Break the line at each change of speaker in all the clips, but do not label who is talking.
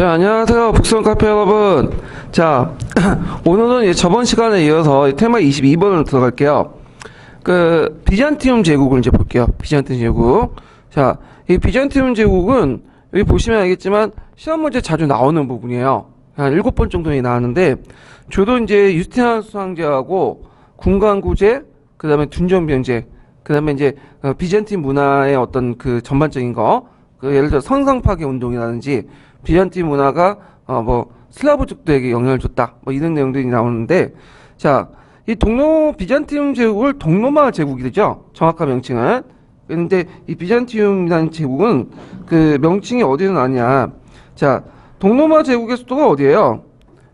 자, 안녕하세요. 북스원 카페 여러분. 자, 오늘은 저번 시간에 이어서 테마 22번으로 들어갈게요. 비잔티움 제국을 이제 볼게요. 비잔티움 제국. 자, 이 비잔티움 제국은 여기 보시면 알겠지만 시험 문제 자주 나오는 부분이에요. 한 7번 정도 나왔는데, 주로 이제 유스티니아누스 황제하고 군관구제, 그 다음에 둔전병제, 그 다음에 이제 비잔틴 문화의 어떤 그 전반적인 거, 예를 들어 성상파괴 운동이라든지 비잔틴 문화가 슬라브족들에게 영향을 줬다, 이런 내용들이 나오는데, 자, 이 비잔티움 제국을 동로마 제국이 되죠. 정확한 명칭은. 근데 이 비잔티움이라는 제국은 그 명칭이 어디서 나냐? 자, 동로마 제국의 수도가 어디예요?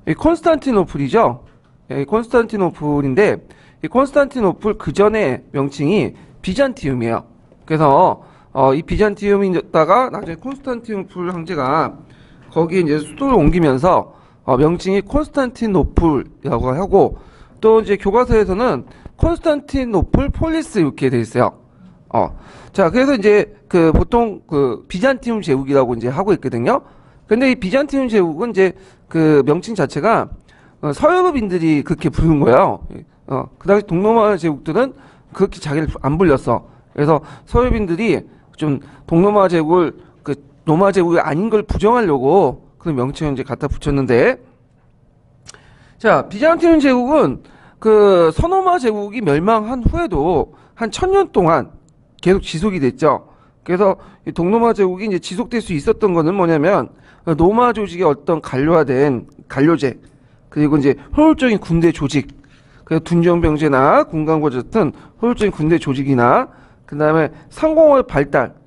이 콘스탄티노플이죠. 예, 콘스탄티노플인데, 이 콘스탄티노플 그 전에 명칭이 비잔티움이에요. 그래서 이 비잔티움이었다가 나중에 콘스탄티노플 황제가 거기에 이제 수도를 옮기면서 명칭이 콘스탄티노플이라고 하고, 또 이제 교과서에서는 콘스탄티노플 폴리스 이렇게 돼 있어요. 자, 그래서 이제 보통 비잔티움 제국이라고 이제 하고 있거든요. 근데 이 비잔티움 제국은 이제 그 명칭 자체가 서유럽인들이 그렇게 부른 거예요. 그 당시 동로마 제국들은 그렇게 자기를 안 불렸어. 그래서 서유럽인들이 좀 동로마 제국을 로마 제국이 아닌 걸 부정하려고 그런 명칭을 이제 갖다 붙였는데, 자, 비잔티움 제국은 서로마 제국이 멸망한 후에도 한 1000년 동안 계속 지속이 됐죠. 그래서 이 동로마 제국이 이제 지속될 수 있었던 거는 뭐냐면, 로마 조직의 어떤 관료화된 관료제, 그리고 이제 효율적인 군대 조직, 그래서 둔전병제나 군관구제 같은 효율적인 군대 조직이나, 그 다음에 상공의 발달,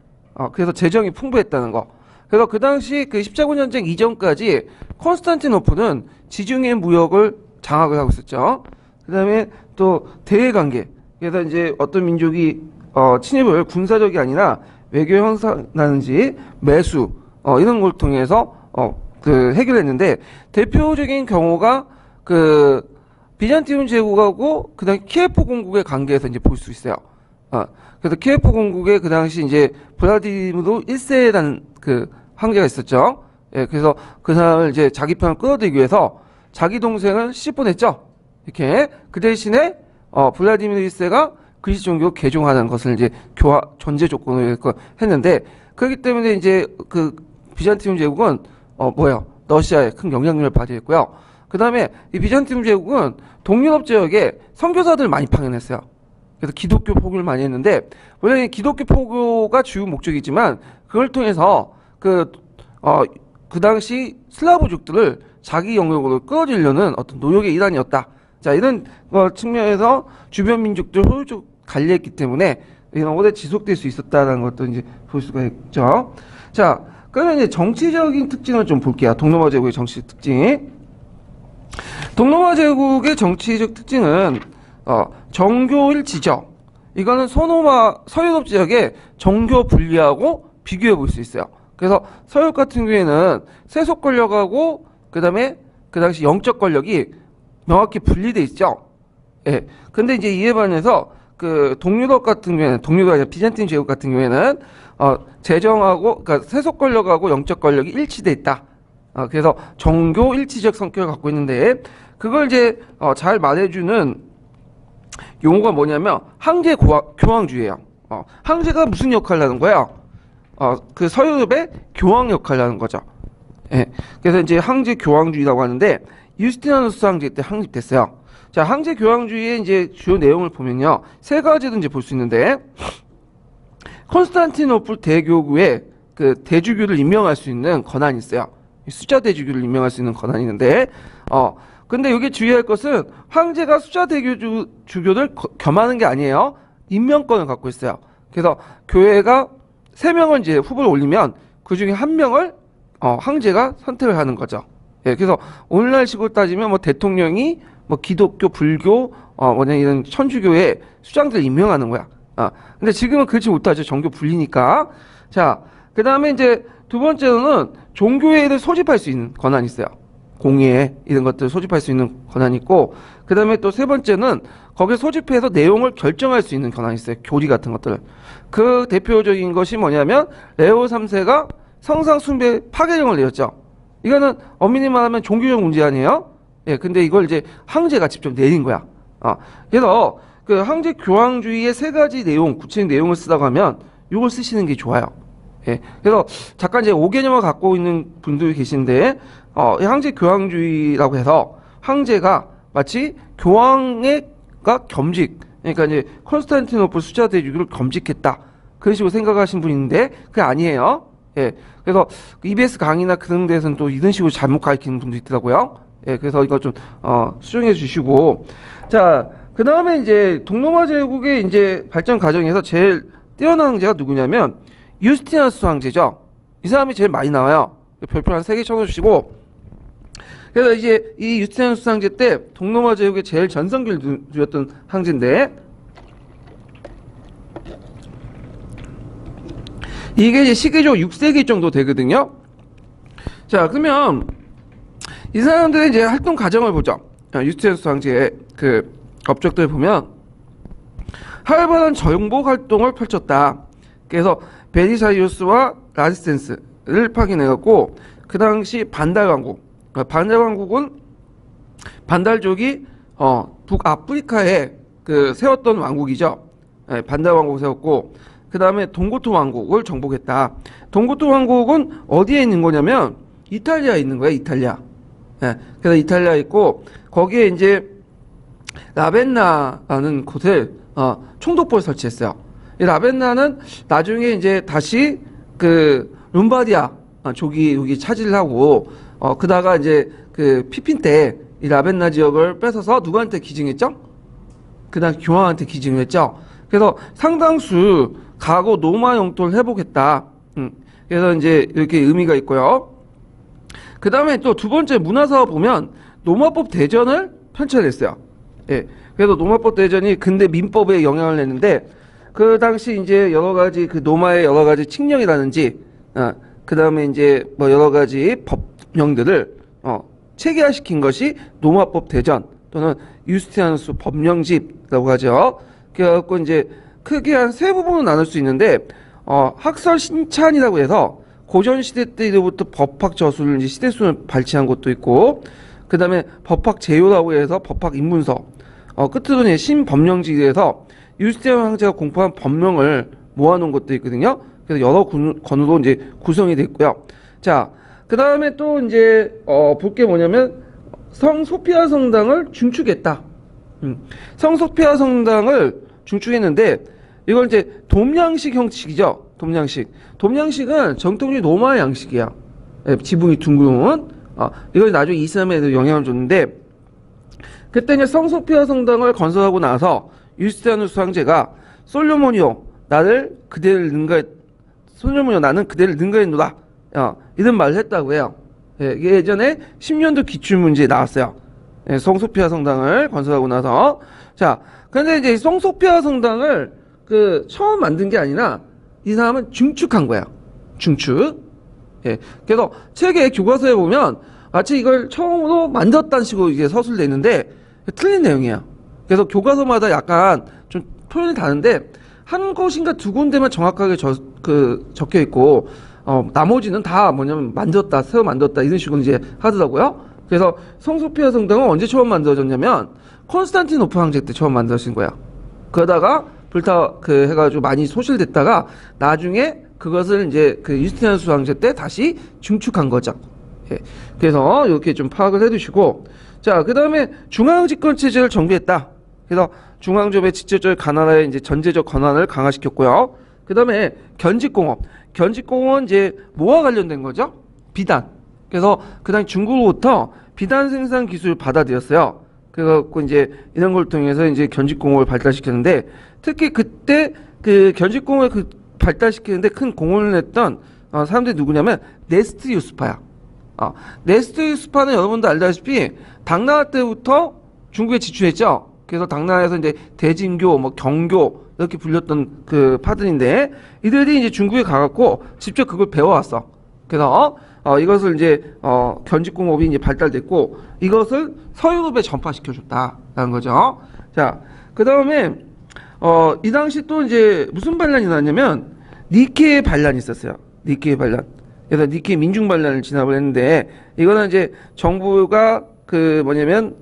그래서 재정이 풍부했다는 거. 그래서 그 당시 십자군 전쟁 이전까지 콘스탄티노플은 지중해 무역을 장악을 하고 있었죠. 그 다음에 또 대외관계. 그래서 이제 어떤 민족이 침입을 군사적이 아니라 외교 형사라든지 매수 이런 걸 통해서 해결했는데, 대표적인 경우가 비잔티움 제국하고 그다음 키예프 공국의 관계에서 이제 볼 수 있어요. 그래서 키예프 공국에 그 당시 이제 블라디미르 1세라는 황제가 있었죠. 예, 그래서 그 사람을 이제 자기 편을 끌어들이기 위해서 자기 동생을 시집보냈죠. 이렇게. 그 대신에 블라디미르 1세가 그리스 종교 개종하는 것을 이제 전제 조건으로 했는데, 그렇기 때문에 이제 비잔티움 제국은 러시아에 큰 영향력을 발휘했고요. 그 다음에 이 비잔티움 제국은 동유럽 지역에 선교사들을 많이 파견했어요. 그래서 기독교 포교를 많이 했는데, 원래 기독교 포교가 주요 목적이지만 그걸 통해서 그 당시 슬라브족들을 자기 영역으로 끌어들이려는 어떤 노력의 일환이었다. 자, 이런 측면에서 주변 민족들 효율적 관리했기 때문에 이런 오래 지속될 수 있었다는 것도 이제 볼 수가 있죠. 자, 그러면 이제 정치적인 특징을 좀 볼게요. 동로마 제국의 정치적 특징. 동로마 제국의 정치적 특징은 정교일치죠. 이거는 서유럽 지역의 정교 분리하고 비교해 볼 수 있어요. 그래서 서유럽 같은 경우에는 세속 권력하고 그다음에 그 당시 영적 권력이 명확히 분리돼 있죠. 예. 근데 이제 이에 반해서 동유럽 같은 경우에는, 동유럽이 아니라 비잔틴 제국 같은 경우에는 재정하고 세속 권력하고 영적 권력이 일치돼 있다. 그래서 정교 일치적 성격을 갖고 있는데, 그걸 이제 잘 말해주는 용어가 뭐냐면 황제 교황주의예요. 황제가 무슨 역할을 하는 거예요? 서유럽의 교황 역할을 하는 거죠. 예. 그래서 이제 황제 교황주의라고 하는데, 유스티니아누스 황제 때 확립됐어요. 자, 황제 교황주의의 이제 주요 내용을 보면요, 세 가지를 이제 볼 수 있는데, 콘스탄티노플 대교구에 대주교를 임명할 수 있는 권한이 있어요. 수자 대주교를 임명할 수 있는 권한이 있는데, 근데 여기 주의할 것은 황제가 수자 대주교를 겸하는 게 아니에요. 임명권을 갖고 있어요. 그래서 교회가 3명을 이제 후보를 올리면 그 중에 1명을 황제가 선택을 하는 거죠. 예, 그래서 오늘날식으로 따지면 대통령이 기독교, 불교, 이런 천주교의 수장들을 임명하는 거야. 근데 지금은 그렇지 못하죠. 정교 분리니까. 자, 그 다음에 이제 두 번째로는 종교회를 소집할 수 있는 권한이 있어요. 공예 이런 것들을 소집할 수 있는 권한이 있고, 그 다음에 또 세 번째는 거기에 소집해서 내용을 결정할 수 있는 권한이 있어요. 교리 같은 것들을. 그 대표적인 것이 뭐냐면 레오 3세가 성상 숭배 파괴령을 내렸죠. 이거는 엄밀히 말하면 종교적 문제 아니에요? 예, 근데 이걸 이제 황제가 직접 내린 거야. 그래서 그 황제 교황주의의 세 가지 내용, 구체적 내용을 쓰다고 하면 이걸 쓰시는 게 좋아요. 예, 그래서 잠깐 이제 5개념을 갖고 있는 분들이 계신데, 이 황제 교황주의라고 해서 황제가 마치 교황의가 겸직, 그러니까 이제 콘스탄티노플 수자 대주교를 겸직했다. 그런 식으로 생각하신 분이 있는데, 그게 아니에요. 예, 그래서 EBS 강의나 그런 데서는 또 이런 식으로 잘못 가르치는 분도 있더라고요. 예, 그래서 이거 좀, 수정해 주시고. 자, 그 다음에 이제 동로마 제국의 이제 발전 과정에서 제일 뛰어난 황제가 누구냐면, 유스티누스 황제죠. 이 사람이 제일 많이 나와요. 별표 한 3개 쳐놓으시고. 그래서 이제 이 유스티누스 황제 때 동로마 제국의 제일 전성기를 누렸던 황제인데, 이게 이제 시기적으로 6세기 정도 되거든요. 자, 그러면 이 사람들의 이제 활동 과정을 보죠. 유스티누스 황제의 그 업적들을 보면 활발한 정복 활동을 펼쳤다. 그래서 베리사이우스와 라지센스를 파견해갖고 그 당시 반달 왕국은 반달족이 북아프리카에 그 세웠던 왕국이죠. 예, 반달 왕국을 세웠고 그 다음에 동고토 왕국을 정복했다. 동고토 왕국은 어디에 있는 거냐면 이탈리아에 있는 거야. 이탈리아. 예, 그래서 이탈리아에 있고 거기에 이제 라벤나라는 곳을 총독부를 설치했어요. 이 라벤나는 나중에 이제 다시 그 롬바디아 족이 여기 차지를 하고 그다가 이제 그 피핀 때 이 라벤나 지역을 뺏어서 누구한테 기증했죠? 그다음 교황한테 기증을 했죠. 그래서 상당수 가고 노마 영토를 회복했다. 그래서 이제 이렇게 의미가 있고요. 그 다음에 또 두 번째 문화사업 보면 노마법 대전을 편찬했어요. 예. 그래서 노마법 대전이 근대 민법에 영향을 냈는데 그 당시 이제 여러 가지 그 노마의 여러 가지 칙령이라든지 그 다음에 이제 뭐 여러 가지 법령들을 체계화시킨 것이 노마법 대전 또는 유스티누스 법령집이라고 하죠. 그래갖고 이제 크게 한 세 부분으로 나눌 수 있는데 학설 신찬이라고 해서 고전 시대 때부터 법학 저술을 이제 시대순을 발췌한 것도 있고 그 다음에 법학 제요라고 해서 법학 입문서 끝으로는 신법령지에서 유스티누스 황제가 공포한 법령을 모아놓은 것도 있거든요. 그래서 여러 권으로 이제 구성이 됐고요. 자, 그 다음에 또 이제 볼 게 뭐냐면 성 소피아 성당을 중축했다. 성 소피아 성당을 중축했는데 이걸 이제 돔양식 형식이죠. 돔양식은 정통적인 로마 양식이야. 예, 지붕이 둥근. 이걸 나중에 이슬람에도 영향을 줬는데 그때 이제 성 소피아 성당을 건설하고 나서 유스티누스 황제가 솔로몬이요 나는 그대를 능가했노라. 이런 말을 했다고 해요. 예, 이게 예전에 10년도 기출문제에 나왔어요. 예, 성소피아 성당을 건설하고 나서. 자, 근데 이제 성소피아 성당을 그 처음 만든 게 아니라 이 사람은 중축한 거야. 중축. 예, 그래서 책의 교과서에 보면 마치 이걸 처음으로 만들었다는 식으로 이게 서술돼 있는데 틀린 내용이야. 그래서 교과서마다 약간 좀 표현이 다른데 한 곳인가 두 군데만 정확하게 적혀 있고 나머지는 다 뭐냐면 만들었다, 새로 만들었다 이런 식으로 이제 하더라고요. 그래서 성소피아 성당은 언제 처음 만들어졌냐면 콘스탄티노플 황제 때 처음 만들어진 거야. 그러다가 해가지고 많이 소실됐다가 나중에 그것을 이제 그 유스티누스 황제 때 다시 중축한 거죠. 예. 그래서 이렇게 좀 파악을 해두시고, 자, 그 다음에 중앙집권 체제를 정비했다. 그래서 중앙정부의 직접적 가나라의 이제 전제적 권한을 강화시켰고요. 그 다음에 견직공업은 이제 뭐와 관련된 거죠? 비단. 그래서 그 당시 중국으로부터 비단 생산 기술을 받아들였어요. 그래갖고 이제 이런 걸 통해서 이제 견직공업을 발달시켰는데 특히 그때 그 견직공업을 발달시키는데 큰 공헌을 했던 사람들이 누구냐면 네스트 유스파야. 네스트 유스파는 여러분도 알다시피 당나라 때부터 중국에 지출했죠. 그래서 당나라에서 이제 대진교, 뭐 경교 이렇게 불렸던 그 파들인데 이들이 이제 중국에 가갖고 직접 그걸 배워왔어. 그래서 이것을 이제 견직공업이 이제 발달됐고 이것을 서유럽에 전파시켜줬다라는 거죠. 자, 그 다음에 이 당시 또 이제 무슨 반란이 났냐면 니케의 반란이 있었어요. 니케의 반란. 그래서 니케이 민중 반란을 진압을 했는데 이거는 이제 정부가 그 뭐냐면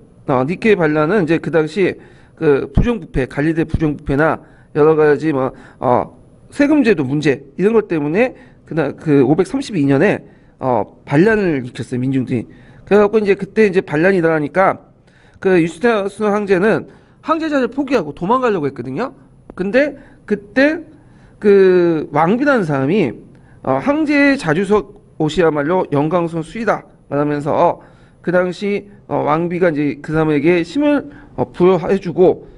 니케이 반란은 이제 그 당시 그 부정부패 관리대 부정부패나 여러 가지 뭐 세금제도 문제 이런 것 때문에 그날 그 532년에 반란을 일으켰어요 민중들이. 그래갖고 이제 그때 이제 반란이 일어나니까 그 유스티누스 황제는 황제 자리를 포기하고 도망가려고 했거든요. 근데 그때 그 왕비라는 사람이 황제의 자주석 옷이야말로 영광스러운 수이다 말하면서 그 당시 왕비가 이제 그 사람에게 힘을 부여해주고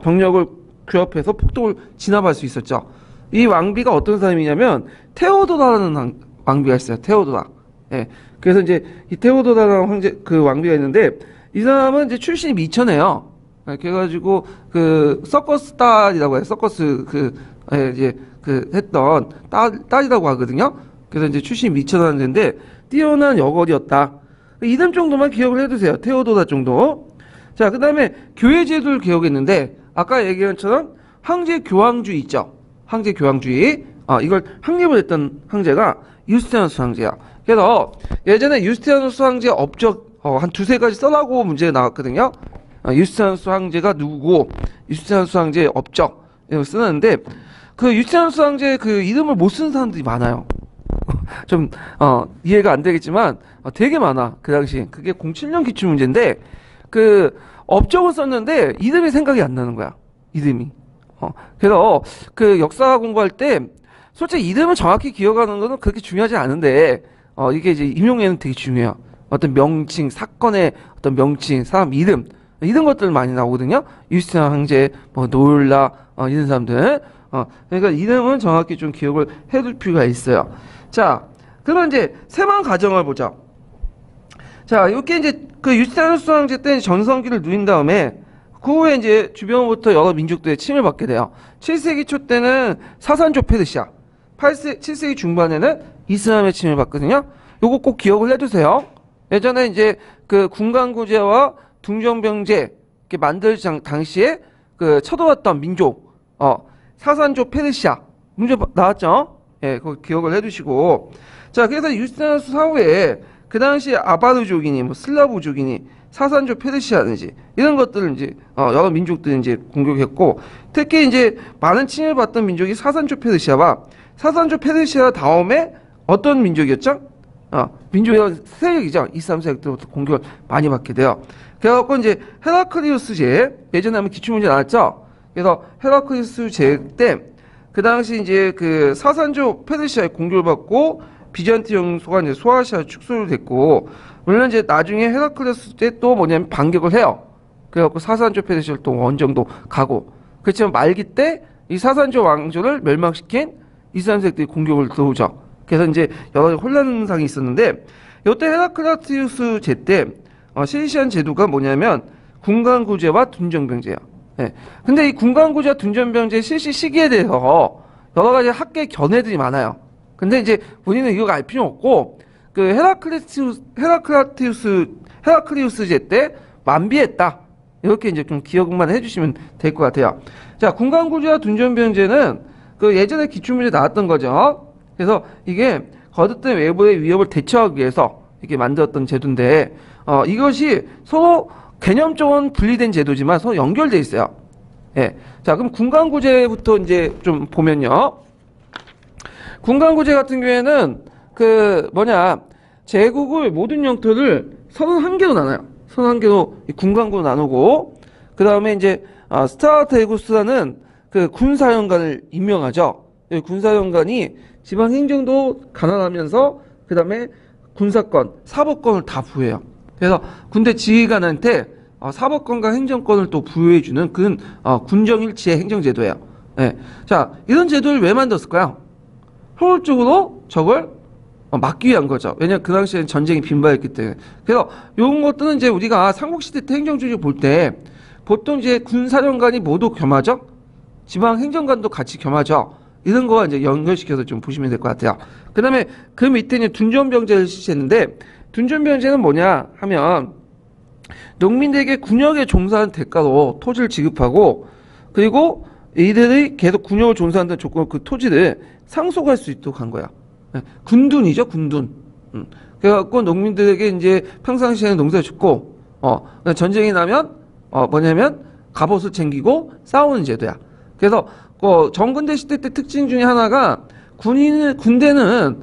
병력을 규합해서 폭동을 진압할 수 있었죠. 이 왕비가 어떤 사람이냐면 테오도라라는 왕비가 있어요. 테오도라. 예. 그래서 이제 이 테오도라라는 황제 그 왕비가 있는데 이 사람은 이제 출신이 미천해요. 예, 그래가지고 그 서커스 딸이라고 해요. 서커스 이제 했던 딸이라고 하거든요. 그래서 이제 출신이 미천하는 데인데 뛰어난 여걸이었다. 이름 정도만 기억을 해두세요. 테오도라 정도. 자, 그 다음에 교회 제도를 개혁했는데 아까 얘기한 것처럼 황제 교황주의 있죠. 황제 교황주의. 이걸 확립을 했던 황제가 유스티누스 황제야. 그래서 예전에 유스티누스 황제 업적 한 두세 가지 써라고 문제가 나왔거든요. 유스티누스 황제가 누구고 유스티누스 황제의 업적 이걸 쓰는데 그 유스티누스 황제 그 이름을 못 쓰는 사람들이 많아요. 좀 이해가 안 되겠지만 되게 많아. 그 당시 그게 07년 기출 문제인데 그 업적을 썼는데 이름이 생각이 안 나는 거야. 이름이. 그래서 그 역사 공부할 때 솔직히 이름을 정확히 기억하는 거는 그렇게 중요하지 않은데 이게 이제 임용에는 되게 중요해요. 어떤 명칭, 사건의 어떤 명칭, 사람 이름 이런 것들 많이 나오거든요. 유스티누스 황제, 뭐 노을라 이런 사람들. 그러니까 이름은 정확히 좀 기억을 해둘 필요가 있어요. 자, 그럼 이제 세만 가정을 보자. 자, 이렇게 이제 그 유스티누스 황제 때 전성기를 누린 다음에 그 후에 이제 주변부터 여러 민족들의 침을 받게 돼요. 7세기 초 때는 사산족 페르시아, 7세기 중반에는 이슬람의 침을 받거든요. 요거 꼭 기억을 해두세요. 예전에 이제 그 군간구제와 둥전병제 이렇게 만들 당시에 그 쳐들어왔던 민족, 사산족 페르시아 문제 나왔죠? 예, 그거 기억을 해두시고. 자, 그래서 유스티누스 사후에 그 당시 아바르족이니 뭐 슬라브족이니 사산족 페르시아든지 이런 것들을 이제 여러 민족들이 이제 공격했고 특히 이제 많은 침을 받던 민족이 사산족 페르시아와 사산족 페르시아 다음에 어떤 민족이었죠? 민족의 세력이죠. 이슬람 세력들부터 공격을 많이 받게 돼요. 그래갖고 이제 헤라클리우스제 예전에 한번 기출문제 나왔죠. 그래서 헤라클리우스제 때 그 당시 이제 그 사산족 페르시아에 공격을 받고 비잔티움 소가 이제 소아시아 축소를 됐고 물론 이제 나중에 헤라클레스 때 또 뭐냐면 반격을 해요. 그래갖고 사산족 페르시아를 또 원정도 가고 그렇지만 말기 때 이 사산족 왕조를 멸망시킨 이슬람 세력들이 공격을 들어오죠. 그래서 이제 여러 혼란상이 있었는데 이때 헤라클라티우스 제 때 실시한 제도가 뭐냐면 군간구제와 둔전병제예요. 네. 근데 이 군간구제와 둔전병제 실시 시기에 대해서 여러 가지 학계 견해들이 많아요. 근데 이제 본인은 이거 알 필요 없고 그 헤라클리우스제 때 만비했다. 이렇게 이제 좀 기억만 해주시면 될 것 같아요. 자, 군간구제와 둔전병제는 그 예전에 기출문제 나왔던 거죠. 그래서 이게 거듭된 외부의 위협을 대처하기 위해서 이렇게 만들었던 제도인데 이것이 서로 개념적으로는 분리된 제도지만 서로 연결돼 있어요. 예. 자, 그럼 군간구제부터 이제 좀 보면요. 군간구제 같은 경우에는 제국의 모든 영토를 31개로 나눠요. 31개로 군간구로 나누고 그 다음에 이제 스타테구스라는 그 군사령관을 임명하죠. 군사령관이 지방 행정도 관할하면서 그 다음에 군사권, 사법권을 다 부여해요. 그래서 군대 지휘관한테 사법권과 행정권을 또 부여해주는 그런 군정일치의 행정제도예요. 네. 자, 이런 제도를 왜 만들었을까요? 효율적으로 적을 막기 위한 거죠. 왜냐하면 그 당시에는 전쟁이 빈발했기 때문에. 그래서 이런 것들은 이제 우리가 삼국시대 때 행정주의 볼 때 보통 이제 군사령관이 모두 겸하죠. 지방 행정관도 같이 겸하죠. 이런 거와 이제 연결시켜서 좀 보시면 될 것 같아요. 그 다음에 그 밑에 이제 둔전병제를 실시했는데 둔전병제는 뭐냐 하면 농민들에게 군역에 종사하는 대가로 토지를 지급하고 그리고 이들이 계속 군역을 종사한다는 조건으로 그 토지를 상속할 수 있도록 한 거야. 예, 군둔이죠, 군둔. 그래갖고 농민들에게 이제 평상시에는 농사 짓고, 그러니까 전쟁이 나면, 뭐냐면, 갑옷을 챙기고 싸우는 제도야. 그래서, 정근대 시대 때 특징 중에 하나가, 군대는,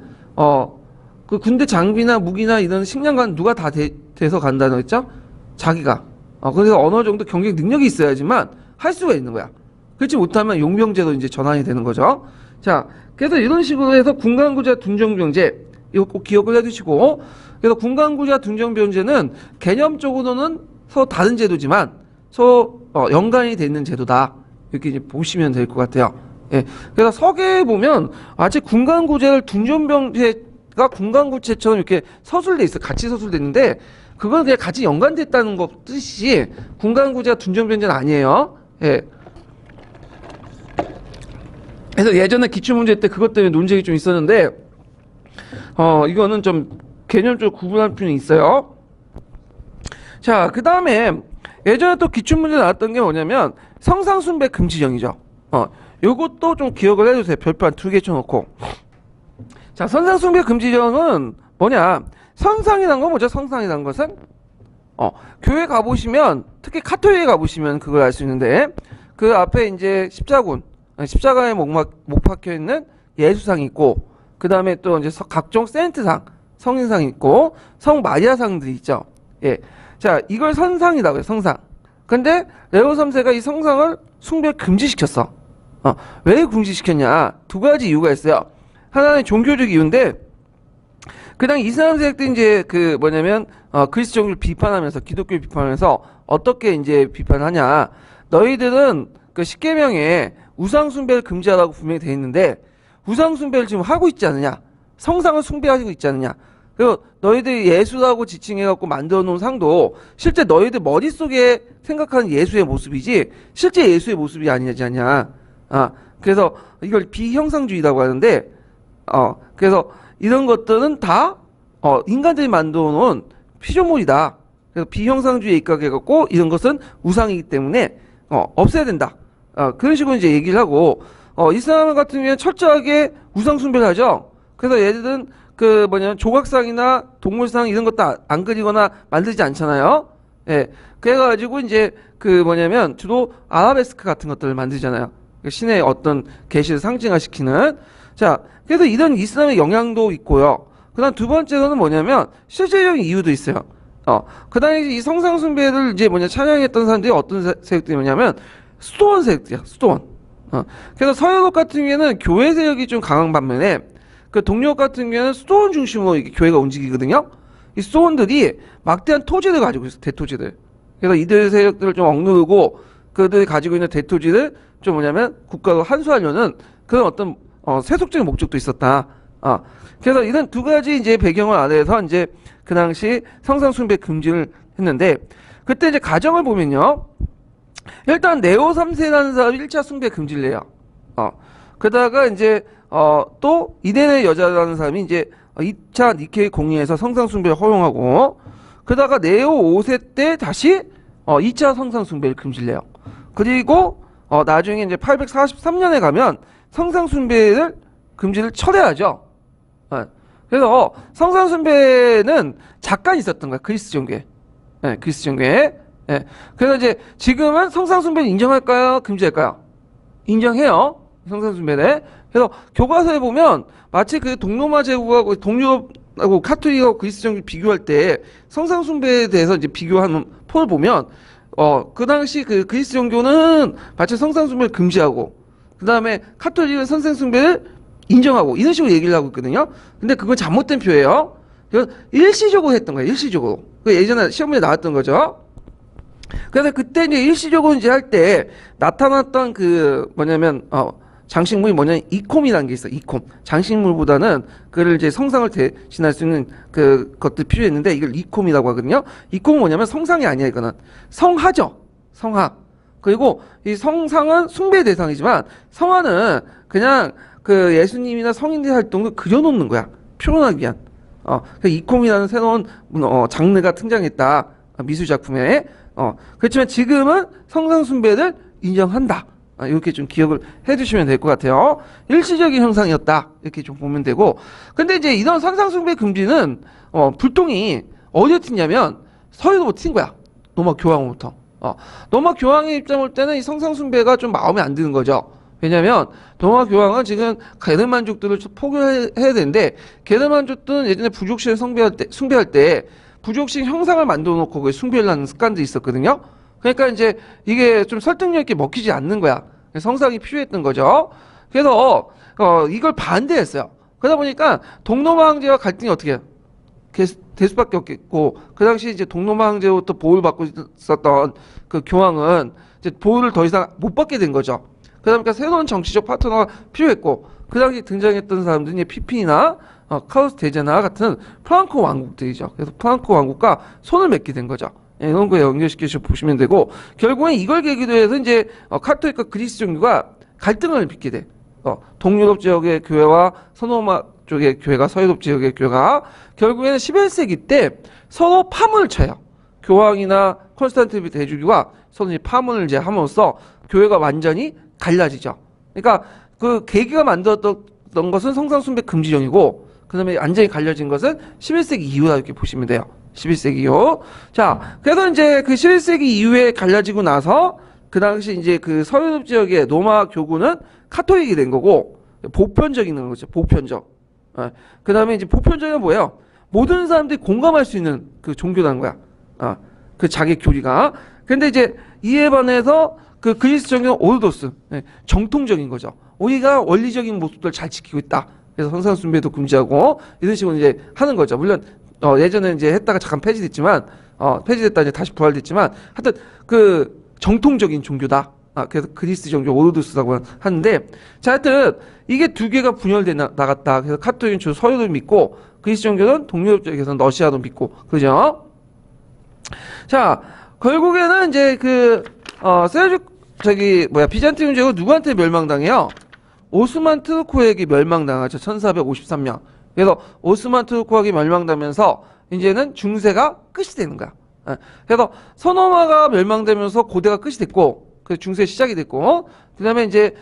그 군대 장비나 무기나 이런 식량관 누가 다 돼서 간다는 거 있죠? 자기가. 그래서 어느 정도 경쟁 능력이 있어야지만 할 수가 있는 거야. 그렇지 못하면 용병제로 이제 전환이 되는 거죠. 자, 그래서 이런 식으로 해서 군간구자 둔정병제, 이거 꼭 기억을 해두시고, 그래서 군간구자 둔정병제는 개념적으로는 서로 다른 제도지만 서로 연관이 돼 있는 제도다. 이렇게 이제 보시면 될 것 같아요. 예. 그래서 서계에 보면 아직 군간구제를 둔정병제가 군간구제처럼 이렇게 서술돼 있어. 같이 서술돼 있는데 그건 그냥 같이 연관됐다는 것 뜻이 군간구제가 둔정병제는 아니에요. 예. 그래서 예전에 기출문제 때 그것 때문에 논쟁이 좀 있었는데, 이거는 좀 개념적으로 구분할 필요는 있어요. 자, 그 다음에 예전에 또 기출문제 나왔던 게 뭐냐면 성상순배 금지령이죠. 요것도 좀 기억을 해주세요. 별표 한 2개 쳐놓고. 자, 성상순배 금지령은 뭐냐? 선상이란 건 뭐죠? 성상이란 것은? 교회 가보시면, 특히 카톨릭에 가보시면 그걸 알 수 있는데, 그 앞에 이제 십자가에 못 박혀 있는 예수상이 있고, 그 다음에 또 이제 각종 세인트상, 성인상이 있고, 성 마리아상들이 있죠. 예. 자, 이걸 선상이라고 해요, 성상. 근데 레오 3세가 이 성상을 숭배 금지시켰어. 왜 금지시켰냐? 2가지 이유가 있어요. 하나는 종교적 이유인데, 그다음 이슬람 세력들이 이제 그 뭐냐면 그리스도교를 비판하면서 기독교를 비판하면서 어떻게 이제 비판하냐? 너희들은 그 십계명에 우상 숭배를 금지하라고 분명히 돼 있는데 우상 숭배를 지금 하고 있지 않느냐? 성상을 숭배하고 있지 않느냐? 그리고 너희들이 예수라고 지칭해갖고 만들어 놓은 상도 실제 너희들 머릿속에 생각하는 예수의 모습이지 실제 예수의 모습이 아니지 않냐? 그래서 이걸 비형상주의라고 하는데 그래서 이런 것들은 다 인간들이 만들어 놓은 피조물이다. 그래서 비형상주의에 입각해갖고 이런 것은 우상이기 때문에 없애야 된다. 그런 식으로 이제 얘기를 하고 이슬람 같은 경우에는 철저하게 우상 숭배를 하죠. 그래서 얘들은 그 뭐냐면 조각상이나 동물상 이런 것도 안 그리거나 만들지 않잖아요. 예. 그래가지고 이제 그 뭐냐면 주로 아라베스크 같은 것들을 만들잖아요. 신의 어떤 계시를 상징화시키는. 자, 그래서 이런 이슬람의 영향도 있고요. 그 다음 2번째로는 뭐냐면 실제적인 이유도 있어요. 그 다음에 이 성상 숭배를 이제 찬양했던 사람들이 어떤 세력들이 뭐냐면 수도원 세력들이야, 수도원. 그래서 서유럽 같은 경우에는 교회 세력이 좀 강한 반면에 그 동유럽 같은 경우에는 수도원 중심으로 이렇게 교회가 움직이거든요. 이 수도원들이 막대한 토지를 가지고 있어, 대토지들. 그래서 이들 세력들을 좀 억누르고 그들이 가지고 있는 대토지를 좀 국가로 환수하려는 그런 어떤 세속적인 목적도 있었다. 그래서 이런 2가지 이제 배경을 아래에서 이제 그 당시 성상 숭배 금지를 했는데 그때 이제 가정을 보면요. 일단 네오 3세라는 사람이 1차 숭배 금지를 해요. 그러다가 이제 또 이데네 여자라는 사람이 이제 2차 니케이 공의에서 성상 숭배를 허용하고 그러다가 네오 5세 때 다시 2차 성상 숭배를 금지를 해요. 그리고 나중에 이제 843년에 가면 성상 숭배를 금지를 철회하죠. 그래서 성상 숭배는 잠깐 있었던 거야. 그리스 종교에. 그리스 종교에. 그래서 이제 지금은 성상 숭배를 인정할까요? 금지할까요? 인정해요. 성상 숭배를. 그래서 교과서에 보면 마치 그 동로마 제국하고 동유럽하고 카톨릭하고 그리스 종교 비교할 때 성상 숭배에 대해서 이제 비교하는 폰을 보면 그 당시 그 그리스 종교는 마치 성상 숭배를 금지하고 그 다음에 카톨릭은 선생 숭배를 인정하고 이런 식으로 얘기를 하고 있거든요. 근데 그건 잘못된 표예요. 일시적으로 했던 거예요. 일시적으로. 그 예전에 시험에 나왔던 거죠. 그래서 그때 이제 일시적으로 이제 할 때 나타났던 그 장식물이 뭐냐면 이콤이라는 게 있어. 이콤. 장식물보다는 그를 이제 성상을 대신할 수 있는 그 것들 필요했는데 이걸 이콤이라고 하거든요. 이콤은 뭐냐면 성상이 아니야. 이거는 성하죠. 성하. 그리고 이 성상은 숭배의 대상이지만 성화는 그냥 그 예수님이나 성인들의 활동을 그려놓는 거야. 표현하기 위한. 그 이콤이라는 새로운 장르가 등장했다. 미술 작품에. 그렇지만 지금은 성상 숭배를 인정한다. 이렇게 좀 기억을 해두시면 될 것 같아요. 일시적인 현상이었다 이렇게 좀 보면 되고, 근데 이제 이런 선상숭배 금지는 불똥이 어디에 튀냐면 서유도부터 튄 거야. 노마 교황부터. 노마 교황의 입장 볼 때는 이 성상숭배가 좀 마음에 안 드는 거죠. 왜냐면 노마 교황은 지금 게르만족들을 포교해야 되는데, 게르만족들은 예전에 부족신을 숭배할 때 부족신 형상을 만들어 놓고 그 숭배를 하는 습관도 있었거든요. 그러니까 이제 이게 좀 설득력 있게 먹히지 않는 거야. 성상이 필요했던 거죠. 그래서 이걸 반대했어요. 그러다 보니까 동로마 황제와 갈등이 어떻게 해요? 될 수밖에 없겠고, 그 당시 이제 동로마 황제로부터 보호를 받고 있었던 그 교황은 이제 보호를 더 이상 못 받게 된 거죠. 그러다 보니까 새로운 정치적 파트너가 필요했고, 그 당시 등장했던 사람들이 피피나 카우스 대제나 같은 프랑코 왕국들이죠. 그래서 프랑코 왕국과 손을 맺게 된 거죠. 이런 거에 연결시켜서 보시면 되고, 결국엔 이걸 계기로 해서 이제 카톨릭과 그리스 종교가 갈등을 빚게 돼. 동유럽 지역의 교회와 서노마 쪽의 교회가, 서유럽 지역의 교회가 결국에는 11세기 때 서로 파문을 쳐요. 교황이나 콘스탄티노플 대주교가 서로 이제 파문을 이제 함으로써 교회가 완전히 갈라지죠. 그러니까 그 계기가 만들었던 것은 성상숭배 금지령이고, 그 다음에 완전히 갈려진 것은 11세기 이후라 이렇게 보시면 돼요. 11세기 이후. 자, 그래서 이제 그 11세기 이후에 갈라지고 나서 그 당시 이제 그 서유럽 지역의 로마 교구는 카톨릭이 된 거고, 보편적인 거죠. 보편적. 그 다음에 이제 보편적인 뭐예요? 모든 사람들이 공감할 수 있는 그 종교라는 거야. 그 자기 교리가. 근데 이제 이에 반해서 그 그리스 종교는 오르도스. 정통적인 거죠. 우리가 원리적인 모습들을 잘 지키고 있다. 그래서 성상숭배도 금지하고 이런 식으로 이제 하는 거죠. 물론 예전에 이제 했다가 잠깐 폐지됐지만, 폐지됐다 이제 다시 부활됐지만, 하여튼 그 정통적인 종교다. 그래서 그리스 종교 오르도스라고 하는데, 자, 하여튼 이게 두 개가 분열돼 나갔다. 그래서 카톨릭은 주로 서유를 믿고, 그리스 종교는 동유럽 쪽에서는 러시아도 믿고, 그죠? 자, 결국에는 이제 비잔티움 제국 누구한테 멸망당해요? 오스만 트루코에게 멸망당하죠. 1453년. 그래서 오스만 트루코에게 멸망당하면서 이제는 중세가 끝이 되는 거야. 그래서 서노마가 멸망되면서 고대가 끝이 됐고, 그 중세 시작이 됐고, 그 다음에 이제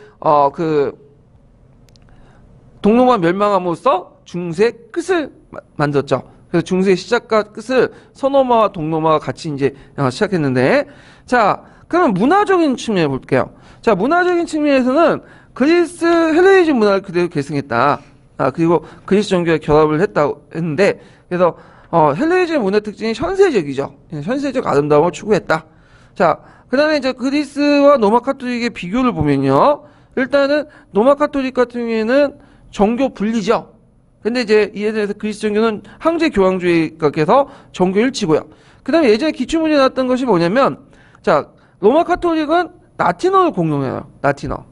동로마 멸망함으로써 중세 끝을 만들었죠. 그래서 중세 시작과 끝을 서노마와 동로마가 같이 이제 시작했는데, 자, 그럼 문화적인 측면에 볼게요. 자, 문화적인 측면에서는 그리스 헬레니즘 문화를 그대로 계승했다. 그리고 그리스 종교에 결합을 했는데, 그래서 헬레니즘 문화 특징이 현세적이죠. 현세적 아름다움을 추구했다. 자, 그 다음에 이제 그리스와 로마 카톨릭의 비교를 보면요. 일단은 로마 카톨릭 같은 경우에는 종교 분리죠. 근데 이제 이에 대해서 그리스 종교는 황제 교황주의가 해서 종교 일치고요. 그 다음에 예전에 기출문제 나왔던 것이 뭐냐면, 자, 로마 카톨릭은 라틴어를 공용해요. 라틴어.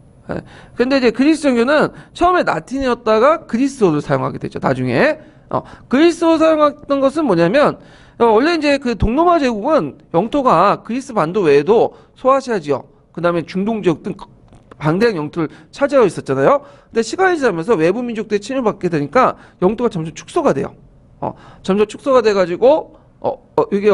근데 이제 그리스 종교는 처음에 라틴이었다가 그리스어를 사용하게 되죠. 나중에. 그리스어 사용했던 것은 뭐냐면, 원래 이제 그 동로마 제국은 영토가 그리스 반도 외에도 소아시아 지역, 그 다음에 중동 지역 등 방대한 영토를 차지하고 있었잖아요. 근데 시간이 지나면서 외부 민족들이 침입받게 되니까 영토가 점점 축소가 돼요. 점점 축소가 돼가지고, 이게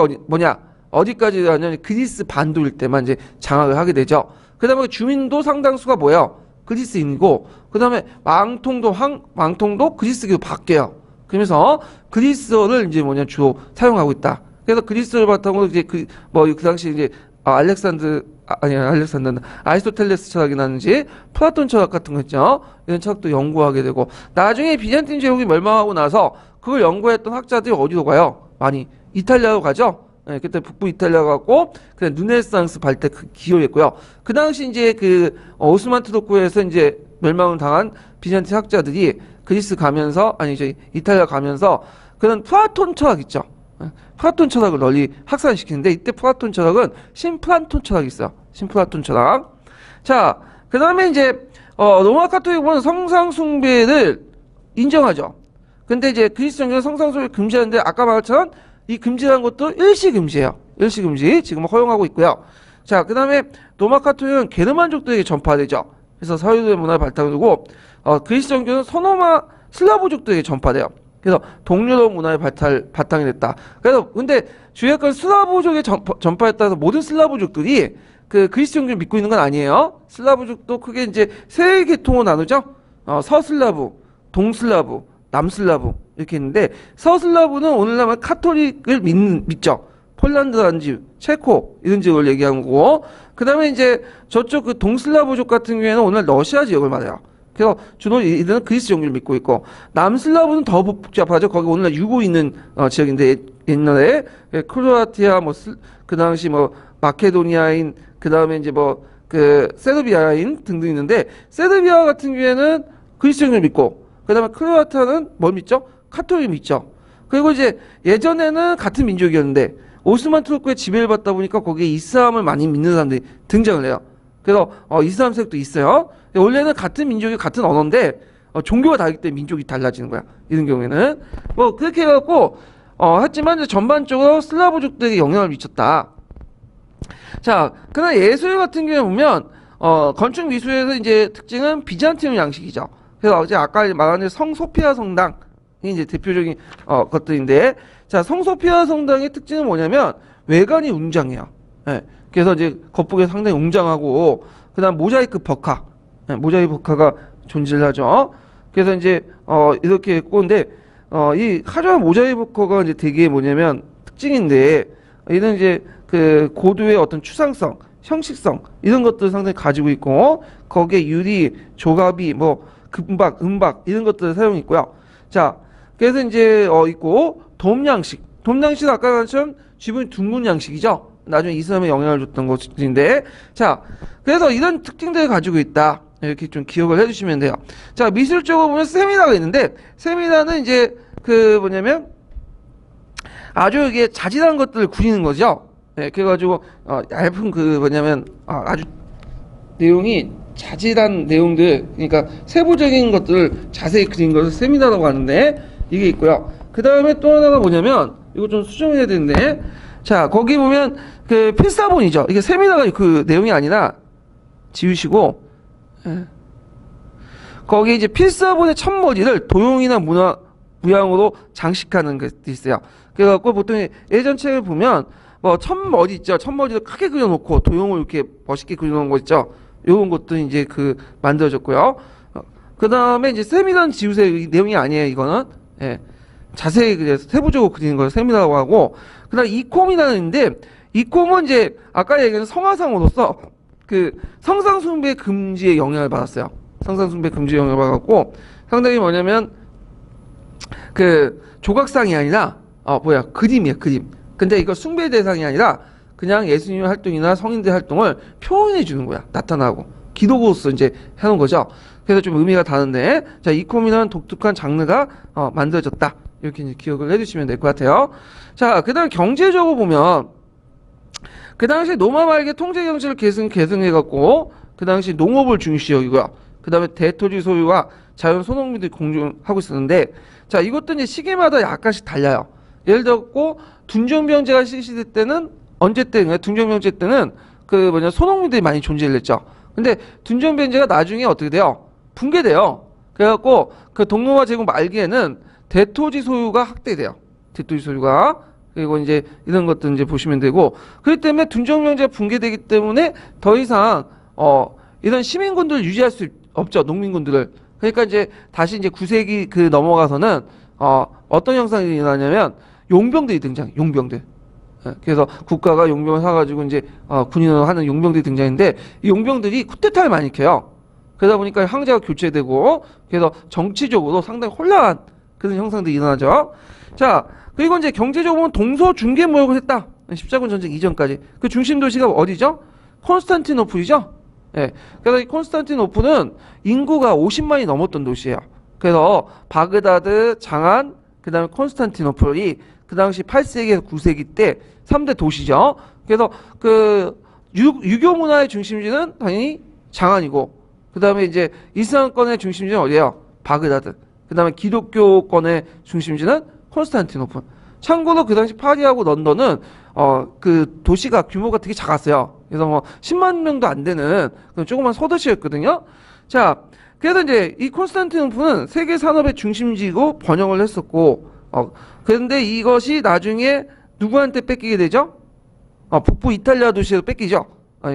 어디까지 가냐면 그리스 반도일 때만 이제 장악을 하게 되죠. 그 다음에 주민도 상당수가 뭐예요? 그리스인이고, 그 다음에 왕통도 그리스계로 바뀌어요. 그러면서 그리스어를 이제 주로 사용하고 있다. 그래서 그리스어를 바탕으로 이제 그 당시 이제 아리스토텔레스 철학이라든지 플라톤 철학 같은 거 있죠. 이런 철학도 연구하게 되고, 나중에 비잔틴 제국이 멸망하고 나서 그걸 연구했던 학자들이 어디로 가요? 많이 이탈리아로 가죠. 그때 북부 이탈리아 갔고, 그냥 르네상스 발달 기여했고요. 그 당시 이제 오스만 트루코에서 이제 멸망을 당한 비잔틴 학자들이 그리스 가면서, 이제 이탈리아 가면서 그런 플라톤 철학 있죠. 플라톤 철학을 널리 확산시키는데, 이때 플라톤 철학은 신플라톤 철학이 있어요. 신플라톤 철학. 자, 그 다음에 이제 로마 카톨릭은 성상숭배를 인정하죠. 근데 이제 그리스 종교는 성상숭배를 금지하는데, 아까 말했처럼 이 금지라는 것도 일시금지예요. 일시금지. 지금 허용하고 있고요. 자, 그 다음에 로마 카톨릭은 게르만족들에게 전파되죠. 그래서 서유도의 문화를 바탕으로 두고, 그리스 종교는 서노마 슬라브족들에게 전파돼요. 그래서 동유럽 문화의 바탕이 됐다. 그래서 근데 주요한 건 슬라브족에 전파했다 해서 모든 슬라브족들이 그 그리스 종교를 믿고 있는 건 아니에요. 슬라브족도 크게 이제 세 계통으로 나누죠. 서슬라브, 동슬라브, 남슬라브 이렇게 있는데 서슬라브는 오늘날 카톨릭을 믿죠. 폴란드라든지 체코 이런 지역을 얘기한 거고, 그 다음에 이제 저쪽 그 동슬라브족 같은 경우에는 오늘 러시아 지역을 말해요. 그래서 주로 이들은 그리스 종교를 믿고 있고, 남슬라브는 더 복잡하죠. 거기 오늘날 유고 있는 지역인데, 옛날에 크로아티아 그 당시 마케도니아인, 그 다음에 이제 그 세르비아인 등등 있는데, 세르비아 같은 경우에는 그리스 종교를 믿고, 그 다음에 크로아티아는 뭘 믿죠? 카톨릭 믿죠. 그리고 이제 예전에는 같은 민족이었는데 오스만 투르크의 지배를 받다 보니까 거기에 이슬람을 많이 믿는 사람들이 등장을 해요. 그래서 이슬람 세력도 있어요. 원래는 같은 민족이 같은 언어인데 종교가 다르기 때문에 민족이 달라지는 거야. 이런 경우에는 그렇게 해갖고 하지만 이제 전반적으로 슬라브족들에게 영향을 미쳤다. 자, 그러나 예술 같은 경우에 보면 건축 미술에서 이제 특징은 비잔티움 양식이죠. 그래서 이제 아까 말한 성 소피아 성당이 이제 대표적인 것들인데, 자, 성 소피아 성당의 특징은 뭐냐면 외관이 웅장해요. 예. 그래서 이제 겉보기에 상당히 웅장하고, 그다음 모자이크 벽화, 모자이크 벽화가 존재를 하죠. 그래서 이제 이렇게 있고, 근데 이 화려한 모자이크 벽화가 이제 되게 뭐냐면 특징인데, 이는 이제 그 고도의 어떤 추상성, 형식성 이런 것들을 상당히 가지고 있고, 거기에 유리, 조각이 금박, 은박 이런 것들을 사용이 있고요. 자, 그래서 이제 있고 돔 양식. 돔 양식은 아까 말처럼 지붕이 둥근 양식이죠. 나중에 이슬람에 영향을 줬던 것인데, 자, 그래서 이런 특징들을 가지고 있다. 이렇게 좀 기억을 해주시면 돼요. 자, 미술적으로 보면 세미나가 있는데, 세미나는 이제 그 뭐냐면 아주 이게 자질한 것들을 그리는 거죠. 네, 그래가지고 얇은 그 뭐냐면 아주 내용이 자질한 내용들, 그러니까 세부적인 것들을 자세히 그린 것을 세미나라고 하는데, 이게 있고요. 그 다음에 또 하나가 뭐냐면, 이거 좀 수정해야 되는데, 자, 거기 보면 그 필사본이죠. 이게 세미나가 그 내용이 아니라 지우시고, 거기 이제 필사본의 첫머리를 도형이나 무양으로 장식하는 게 있어요. 그래갖고 보통 예전 책을 보면 첫머리 있죠. 첫머리를 크게 그려놓고 도형을 이렇게 멋있게 그려놓은 거 있죠. 요런 것도 이제 만들어졌고요. 그 다음에 이제 세미나는 지우세요. 내용이 아니에요, 이거는. 예. 자세히 그래서 세부적으로 그리는 걸 세미나라고 하고, 그 다음 이콤이라는 있는데, 이콤은 이제 아까 얘기한 성화상으로서 그 성상숭배 금지의 영향을 받았어요. 성상숭배 금지 영향을 받았고, 상당히 뭐냐면 그 조각상이 아니라 그림이에요, 그림. 근데 이거 숭배 대상이 아니라 그냥 예수님의 활동이나 성인들의 활동을 표현해 주는 거야. 나타나고 기도로서 이제 해놓은 거죠. 그래서 좀 의미가 다른데, 자, 이콤이라는 독특한 장르가 만들어졌다. 이렇게 이제 기억을 해주시면 될 것 같아요. 자, 그 다음에 경제적으로 보면 그 당시 로마 말기 통제 경제를 계승해갖고 그 당시 농업을 중시 여기고요. 그 다음에 대토지 소유와 자연 소농민들이 공존하고 있었는데, 자, 이것도 이제 시기마다 약간씩 달라요. 예를 들었고 둔정병제가 실시될 때는 언제 때인가요? 둔정병제 때는 소농민들이 많이 존재를 했죠. 근데 둔정병제가 나중에 어떻게 돼요? 붕괴돼요. 그래갖고 그 동로마 제국 말기에는 대토지 소유가 확대돼요. 대토지 소유가. 그리고 이제 이런 것들 이제 보시면 되고, 그렇기 때문에 둔정병제가 붕괴되기 때문에 더 이상 이런 시민군들을 유지할 수 없죠. 농민군들을. 그러니까 이제 다시 이제 9세기 넘어가서는 어떤 현상이 일어나냐면 용병들이 등장. 용병들. 그래서 국가가 용병을 사가지고 이제 군인으로 하는 용병들이 등장했는데, 이 용병들이 쿠데타를 많이 일으켜요. 그러다 보니까 황제가 교체되고, 그래서 정치적으로 상당히 혼란한 그런 형상들이 일어나죠. 자, 그리고 이제 경제적으로 보면 동서 중개 무역을 했다. 십자군 전쟁 이전까지. 그 중심 도시가 어디죠? 콘스탄티노플이죠. 예. 그래서 이 콘스탄티노플은 인구가 50만이 넘었던 도시예요. 그래서 바그다드, 장안, 그 다음에 콘스탄티노플이 그 당시 8세기에서 9세기 때 3대 도시죠. 그래서 유교 문화의 중심지는 당연히 장안이고, 그 다음에 이제 이슬람권의 중심지는 어디예요? 바그다드. 그 다음에 기독교권의 중심지는 콘스탄티노플. 참고로 그 당시 파리하고 런던은 그 도시가 규모가 되게 작았어요. 그래서 10만 명도 안 되는 조그만 소도시였거든요. 자, 그래서 이제 이 콘스탄티노플은 세계 산업의 중심지고 번영을 했었고, 그런데 이것이 나중에 누구한테 뺏기게 되죠? 북부 이탈리아 도시에서 뺏기죠.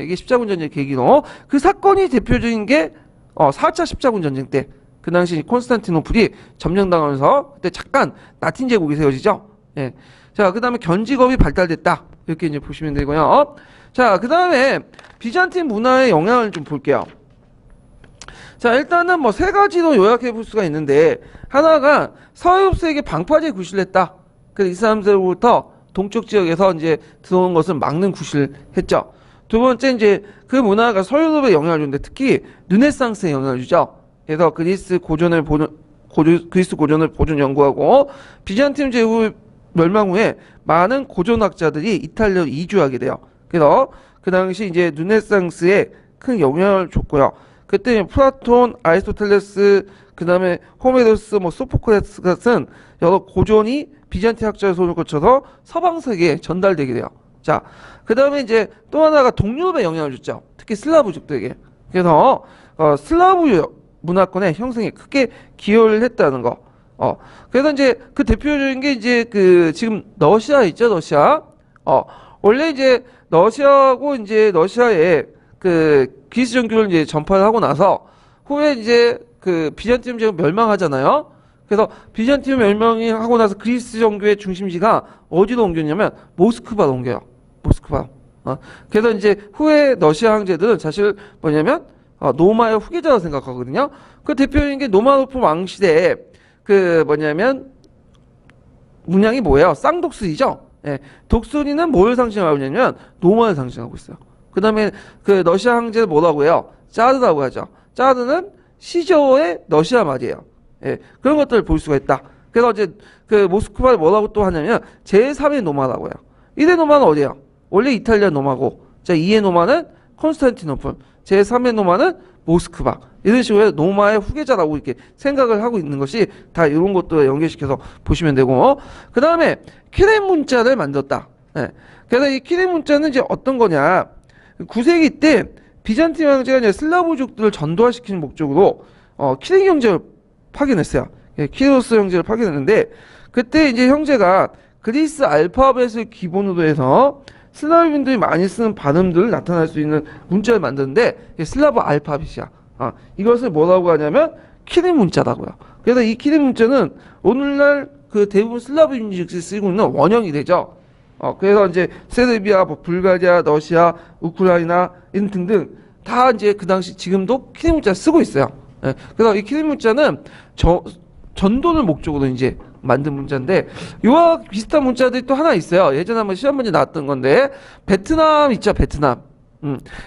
이게 십자군 전쟁 계기로 그 사건이 대표적인 게 4차 십자군 전쟁 때 그 당시 콘스탄티노플이 점령당하면서 그때 잠깐 라틴 제국이 세워지죠. 예. 자, 그 다음에 견직업이 발달됐다. 이렇게 이제 보시면 되고요. 자, 그 다음에 비잔틴 문화의 영향을 좀 볼게요. 자, 일단은 뭐 세 가지로 요약해 볼 수가 있는데, 하나가 서유럽세계 방파제 구실을 했다. 그래서 이 사람들로부터 동쪽 지역에서 이제 들어오는 것을 막는 구실을 했죠. 두 번째, 이제 그 문화가 서유럽에 영향을 주는데, 특히 르네상스에 영향을 주죠. 그래서 그리스 고전을 보존 연구하고, 비잔틴 제국 멸망 후에 많은 고전학자들이 이탈리아로 이주하게 돼요. 그래서 그 당시 이제 르네상스에 큰 영향을 줬고요. 그때 플라톤, 아리스토텔레스, 그 다음에 호메로스, 소포크레스 같은 여러 고전이 비잔틴 학자의 손을 거쳐서 서방 세계에 전달되게 돼요. 자, 그 다음에 이제 또 하나가 동유럽에 영향을 줬죠. 특히 슬라브족들에게. 그래서 슬라브 문화권의 형성에 크게 기여를 했다는 거. 그래서 이제 그 대표적인 게 이제 그 지금 러시아 있죠, 러시아. 원래 이제 러시아하고 이제 러시아에 그 그리스 정교를 이제 전파를 하고 나서 후에 이제 그 비잔티움 제국 멸망하잖아요. 그래서 비잔티움 멸망이 하고 나서 그리스 정교의 중심지가 어디로 옮겼냐면 모스크바로 옮겨요. 모스크바. 그래서 이제 후에 러시아 황제들은 사실 뭐냐면 노마의 후계자라고 생각하거든요. 그 대표적인 게 노마노프 왕 시대에 그 뭐냐면 문양이 뭐예요? 쌍독수리죠. 예. 독수리는 뭘 상징하고 있냐면 노마를 상징하고 있어요. 그 다음에 그 러시아 황제를 뭐라고 해요? 짜르라고 하죠. 짜르는 시저의 러시아 말이에요. 예. 그런 것들을 볼 수가 있다. 그래서 이제 그 모스크바를 뭐라고 또 하냐면 제3의 노마라고 해요. 1의 노마는 어디예요? 원래 이탈리아 노마고, 자 2의 노마는 콘스탄티노플, 제3의 노마는 모스크바. 이런 식으로 노마의 후계자라고 이렇게 생각을 하고 있는 것이 다 이런 것도 연결시켜서 보시면 되고, 그 다음에 키렘 문자를 만들었다. 예. 그래서 이 키렘 문자는 이제 어떤 거냐? 9세기 때 비잔틴 황제가 이제 슬라브족들을 전도화시키는 목적으로 키렘 형제를 파견했어요. 예, 키로스 형제를 파견했는데, 그때 이제 형제가 그리스 알파벳을 기본으로 해서 슬라브인들이 많이 쓰는 발음들을 나타낼 수 있는 문자를 만드는데 슬라브 알파벳이야. 이것을 뭐라고 하냐면 키림 문자라고요. 그래서 이 키림 문자는 오늘날 그 대부분 슬라브 민족이 쓰고 있는 원형이 되죠. 그래서 이제 세르비아, 불가리아, 러시아, 우크라이나 이런 등등 다 이제 그 당시 지금도 키림 문자 쓰고 있어요. 예, 그래서 이 키림 문자는 전도를 목적으로 이제 만든 문자인데, 이와 비슷한 문자들이 또 하나 있어요. 예전에 한번 시험 문제 나왔던 건데, 베트남 있죠, 베트남.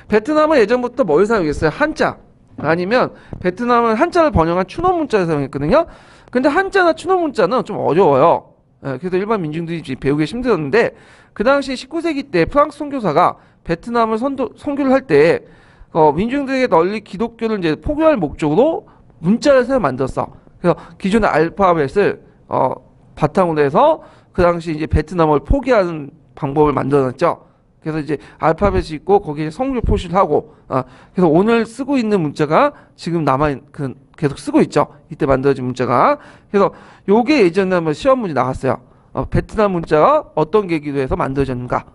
베트남은 예전부터 뭘 사용했어요? 한자. 아니면 베트남은 한자를 번역한 추노 문자를 사용했거든요. 근데 한자나 추노 문자는 좀 어려워요. 예, 그래서 일반 민중들이 배우기 힘들었는데, 그 당시 19세기 때 프랑스 선교사가 베트남을 선교를 할 때, 민중들에게 널리 기독교를 이제 포교할 목적으로 문자를 새로 만들었어. 그래서 기존의 알파벳을 바탕으로 해서 그 당시 이제 베트남을 포기하는 방법을 만들어놨죠. 그래서 이제 알파벳이 있고 거기에 성조 표시를 하고, 그래서 오늘 쓰고 있는 문자가 지금 계속 쓰고 있죠. 이때 만들어진 문자가. 그래서 요게 예전에 한번 시험 문제 나왔어요. 베트남 문자가 어떤 계기로 해서 만들어졌는가.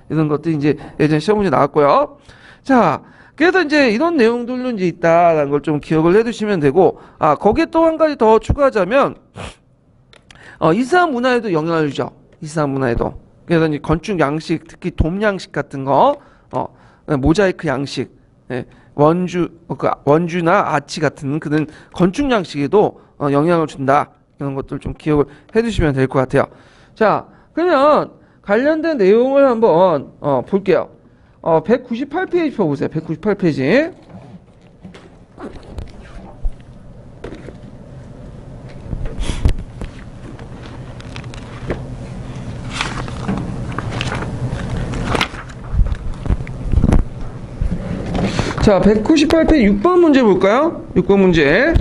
이런 것들이 이제 예전 시험 문제 나왔고요. 자, 그래서 이제 이런 내용들로 이제 있다라는 걸 좀 기억을 해두시면 되고, 거기에 또 한 가지 더 추가하자면, 이슬람 문화에도 영향을 주죠. 이슬람 문화에도. 그래서 이제 건축 양식, 특히 돔 양식 같은 거, 모자이크 양식, 예, 원주나 아치 같은 그런 건축 양식에도 영향을 준다. 이런 것들 좀 기억을 해두시면 될 것 같아요. 자, 그러면 관련된 내용을 한번 볼게요. 198페이지 펴보세요. 198페이지. 자, 198페이지 6번 문제 볼까요? 6번 문제.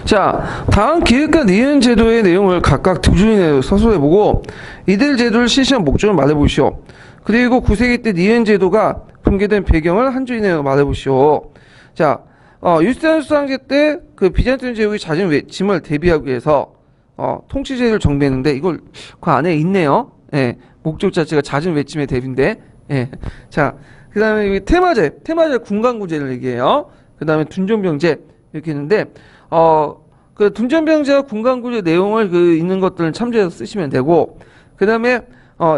자, 다음 기획과 니은 제도의 내용을 각각 두 줄이내로 서술해보고 이들 제도를 실시한 목적을 말해보시오. 그리고 9세기 때 니은 제도가 붕괴된 배경을 한 줄 이내로 말해보시오. 자, 유스티누스 황제 때 그 비잔틴 제국이 잦은 외침을 대비하기 위해서 통치제를 정비했는데 이걸 그 안에 있네요. 예, 목적 자체가 잦은 외침의 대비인데. 예. 자, 그 다음에 테마제 군강구제를 얘기해요. 그 다음에 둔전병제 이렇게 있는데, 그 둔전병제와 군강구제 내용을 그 있는 것들을 참조해서 쓰시면 되고, 그 다음에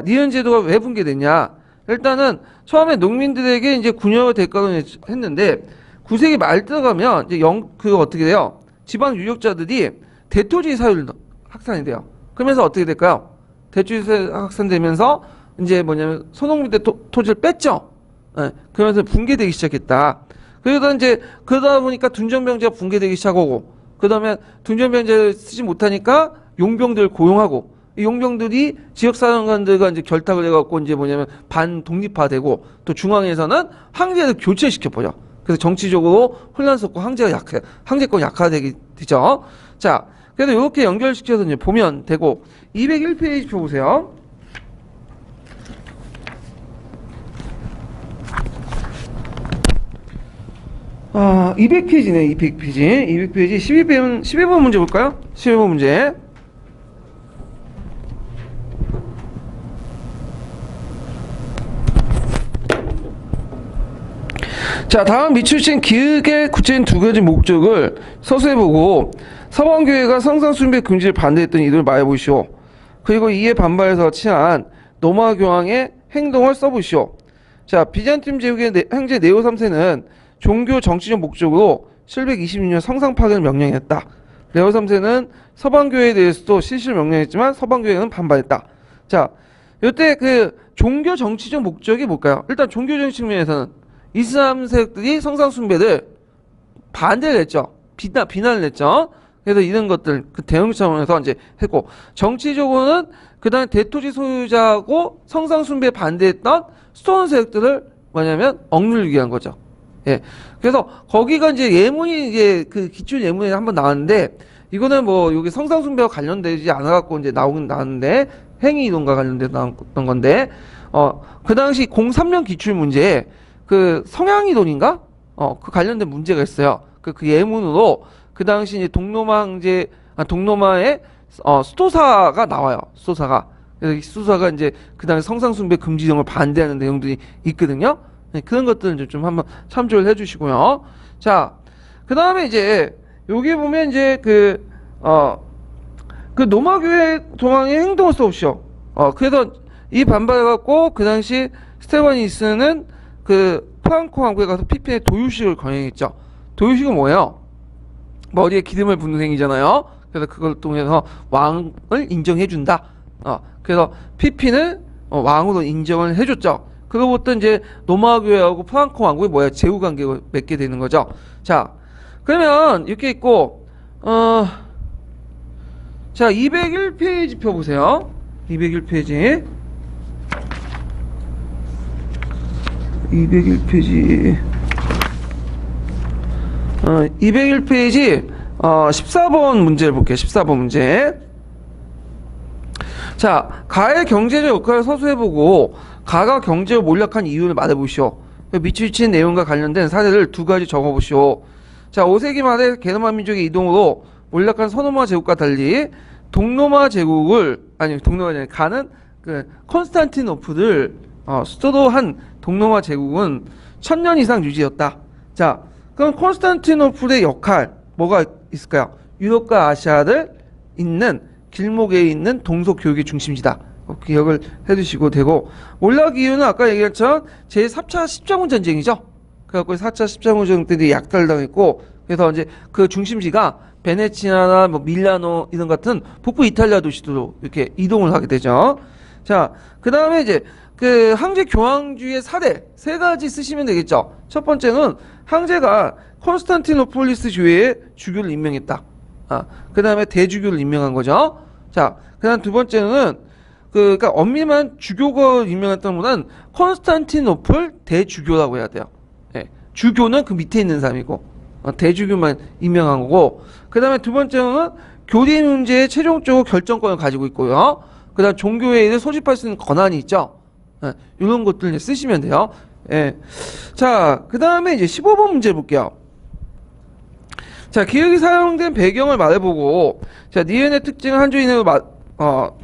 니은제도가 왜 붕괴됐냐? 일단은 처음에 농민들에게 이제 군역을 대가로 했는데 9세기 말 들어가면 이제 그 어떻게 돼요? 지방 유력자들이 대토지 사유를 확산이 돼요. 그러면서 어떻게 될까요? 대토지 사유 확산되면서 이제 뭐냐면 소농민들 토지를 뺐죠. 예, 그러면서 붕괴되기 시작했다. 그러다 보니까 둔전병제가 붕괴되기 시작하고, 그 다음에 둔전병제를 쓰지 못하니까 용병들을 고용하고, 이 용병들이 지역사령관들과 이제 결탁을 해갖고 이제 뭐냐면 반독립화되고, 또 중앙에서는 황제를 교체시켜버려. 그래서 정치적으로 혼란스럽고 황제권 약화되게 되죠. 자, 그래서 이렇게 연결시켜서 이제 보면 되고, 201페이지 펴보세요. 200페이지네, 200페이지. 12번 문제 볼까요? 12번 문제. 자, 다음 밑줄친 기획의 구체적인 두 가지 목적을 서술해보고 서방교회가 성상숭배 금지를 반대했던 이들을 말해보시오. 그리고 이에 반발해서 취한 노마 교황의 행동을 써보시오. 자, 비잔팀 제국의 황제 네오 3세는 종교 정치적 목적으로 726년 성상 파견을 명령했다. 네오 3세는 서방교회에 대해서도 실시를 명령했지만 서방교회는 반발했다. 자, 이때 그 종교 정치적 목적이 뭘까요? 일단 종교적인 측면에서는 이슬람 세력들이 성상숭배를 반대를 했죠. 비난을 했죠. 그래서 이런 것들 그 대응 차원에서 이제 했고, 정치적으로는 그 다음에 대토지 소유자하고 성상숭배에 반대했던 스톤 세력들을 뭐냐면 억누르기 위한 거죠. 예. 그래서 거기가 이제 예문이 이제 그 기출 예문에 한번 나왔는데, 이거는 뭐 여기 성상숭배와 관련되지 않아갖고 이제 나오긴 나왔는데, 행위 이동과 관련돼서 나왔던 건데, 그 당시 03년 기출 문제에 그 성향이론인가? 그 관련된 문제가 있어요. 그 예문으로 그 당시 이제 동로마의 수도사가 나와요. 수도사가. 그래서 이 수도사가 이제 그 당시 성상숭배 금지 등을 반대하는 내용들이 있거든요. 네, 그런 것들은 좀 한번 참조를 해주시고요. 자, 그 다음에 이제 여기 보면 이제 그 노마교회 동항의 행동을 써보시오. 그래서 이 반발해갖고 그 당시 스테파니스는 그 프랑코 왕국에 가서 피핀의 도유식을 강행했죠. 도유식은 뭐예요? 머리에 기름을 붓는 행위잖아요. 그래서 그걸 통해서 왕을 인정해준다. 그래서 피핀을 왕으로 인정을 해줬죠. 그로부터 이제 노마교회하고 프랑코 왕국이 뭐야? 제후 관계를 맺게 되는 거죠. 자, 그러면 이렇게 있고, 자, 201페이지 펴보세요. 201페이지. 201페이지 14번 문제를 볼게요. 14번 문제. 자, 가의 경제적 역할을 서술해보고 가가 경제로 몰락한 이유를 말해보시오. 밑줄친 내용과 관련된 사례를 두 가지 적어보시오. 자, 5세기 말에 게르만 민족의 이동으로 몰락한 서노마 제국과 달리 동로마 제국을 동로마가 아니라 가는 그 콘스탄티노플을 수도로 한 동로마 제국은 1000년 이상 유지했다. 자, 그럼 콘스탄티노플의 역할 뭐가 있을까요? 유럽과 아시아를 잇는 길목에 있는 동서 교육의 중심지다. 기억을 해두시고 되고, 몰락 이유는 아까 얘기했던 제4차 십자군 전쟁이죠. 그래갖고 4차 십자군 전쟁 때 약탈당했고, 그래서 이제 그 중심지가 베네치아나 뭐 밀라노 이런 같은 북부 이탈리아 도시로 이렇게 이동을 하게 되죠. 자, 그 다음에 이제 그 황제 교황주의 사례 세 가지 쓰시면 되겠죠. 첫 번째는 황제가 콘스탄티노폴리스 교회의 주교를 임명했다. 그 다음에 대주교를 임명한 거죠. 자, 그 다음 두 번째는 그러니까 엄밀한 주교가 임명했던 분은 콘스탄티노플 대주교라고 해야 돼요. 예, 주교는 그 밑에 있는 사람이고 대주교만 임명한 거고, 그 다음에 두 번째는 교리 문제에 최종적으로 결정권을 가지고 있고요. 그 다음 종교회의를 소집할 수 있는 권한이 있죠. 예, 이런 것들 이제 쓰시면 돼요. 예. 자, 그 다음에 이제 15번 문제 볼게요. 자, 기억이 사용된 배경을 말해보고, 자, 니은의 특징을 한 줄 이내로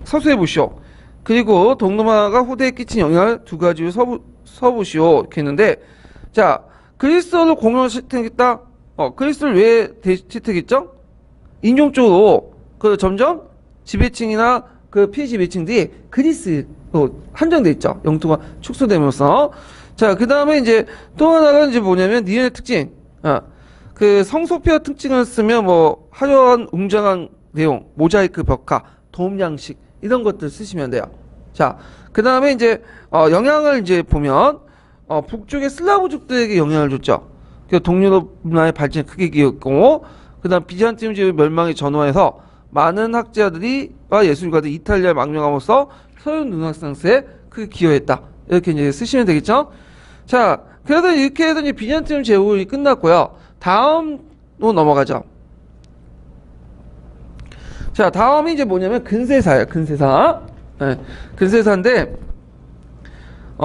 서술해보시오. 그리고 동로마가 후대에 끼친 영향을 두 가지로 서보시오. 이렇게 했는데, 자, 그리스어를 공용으로 채택했다? 그리스어를 왜 채택했죠? 인종적으로, 점점 지배층이나 피지배층들이 그리스로 한정돼 있죠. 영토가 축소되면서. 자, 그 다음에 이제 또 하나가 이제 뭐냐면, 니은의 특징. 성소피아 특징을 쓰면 화려한 웅장한 내용, 모자이크 벽화, 도움양식, 이런 것들 쓰시면 돼요. 자, 그 다음에 이제, 영향을 이제 보면, 북쪽의 슬라브족들에게 영향을 줬죠. 그 동유럽 문화의 발전에 크게 기여했고, 그 다음 비잔티움 제국 멸망에 전후해서 많은 학자들과 예술가들이 이탈리아를 망명함으로써 서양 르네상스에 크게 기여했다. 이렇게 이제 쓰시면 되겠죠? 자, 그래서 이렇게 해서 이제 비잔티움 제국이 끝났고요. 다음으로 넘어가죠. 자, 다음이 이제 뭐냐면 근세사예요. 근세사. 네, 근세사인데,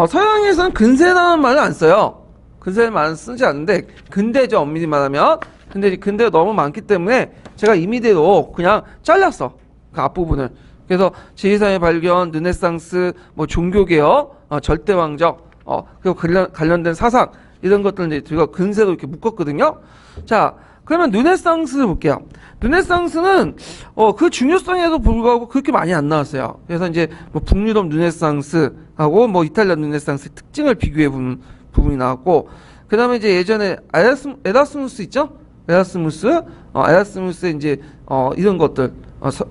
서양에서는 근세라는 말을 안 써요. 근세라는 말은 쓰지 않는데, 근대죠. 엄밀히 말하면. 근데 근대가 너무 많기 때문에 제가 임의대로 그냥 잘랐어. 그 앞부분을. 그래서 제2사의 발견, 르네상스, 종교개혁, 절대왕적, 그리고 관련된 사상, 이런 것들을 이제 제가 근세로 이렇게 묶었거든요. 자, 그러면 르네상스를 볼게요. 르네상스는 그 중요성에도 불구하고 그렇게 많이 안 나왔어요. 그래서 이제 북유럽 르네상스하고 이탈리아 르네상스의 특징을 비교해 보는 부분이 나왔고, 그 다음에 이제 예전에 에라스무스 있죠? 에라스무스의 이제 이런 것들,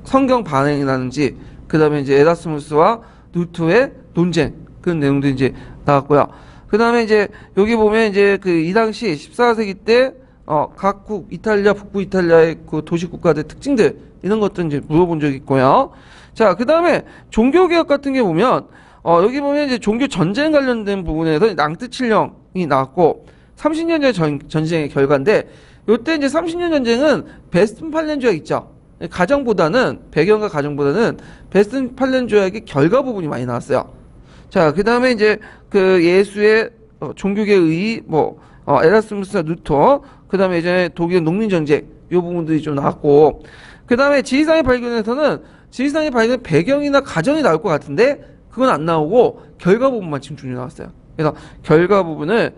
성경 반응이라든지, 그 다음에 이제 에라스무스와 루터의 논쟁, 그런 내용도 이제 나왔고요. 그 다음에 이제 여기 보면 이제 이 당시 14세기 때 각국 이탈리아, 북부 이탈리아의 도시 국가들 특징들, 이런 것들 이제 물어본 적이 있고요. 자, 그 다음에 종교개혁 같은 게 보면 여기 보면 이제 종교 전쟁 관련된 부분에서 낭트칠령이 나왔고, 30년 전쟁의 결과인데, 요때 이제 30년 전쟁은 베스트팔렌 조약 있죠. 배경과 가정보다는 베스트팔렌 조약의 결과 부분이 많이 나왔어요. 자, 그 다음에 이제 예수의 종교계의 에라스무스와 루터, 그 다음에 예전에 독일 농민전쟁, 요 부분들이 좀 나왔고, 그 다음에 지리산의 발견에서는 지리산의 발견 배경이나 가정이 나올 것 같은데, 그건 안 나오고, 결과 부분만 지금 중요 나왔어요. 그래서 결과 부분을,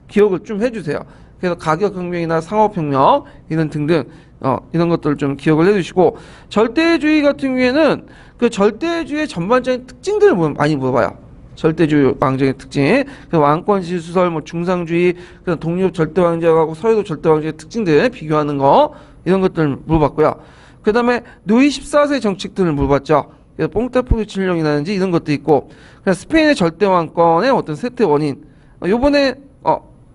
기억을 좀 해주세요. 그래서 가격혁명이나 상업혁명, 이런 등등, 이런 것들을 좀 기억을 해주시고, 절대주의 같은 경우에는 절대주의의 전반적인 특징들을 많이 물어봐요. 절대주의 왕정의 특징, 왕권시 수설, 중상주의, 동유럽 절대왕정하고 서유럽 절대왕정의 특징들 비교하는 거, 이런 것들을 물어봤고요. 그 다음에 루이 14세 정책들을 물어봤죠. 그래서 뽕타포르 칠령이라든지 이런 것도 있고, 스페인의 절대왕권의 어떤 쇠퇴 원인, 요번에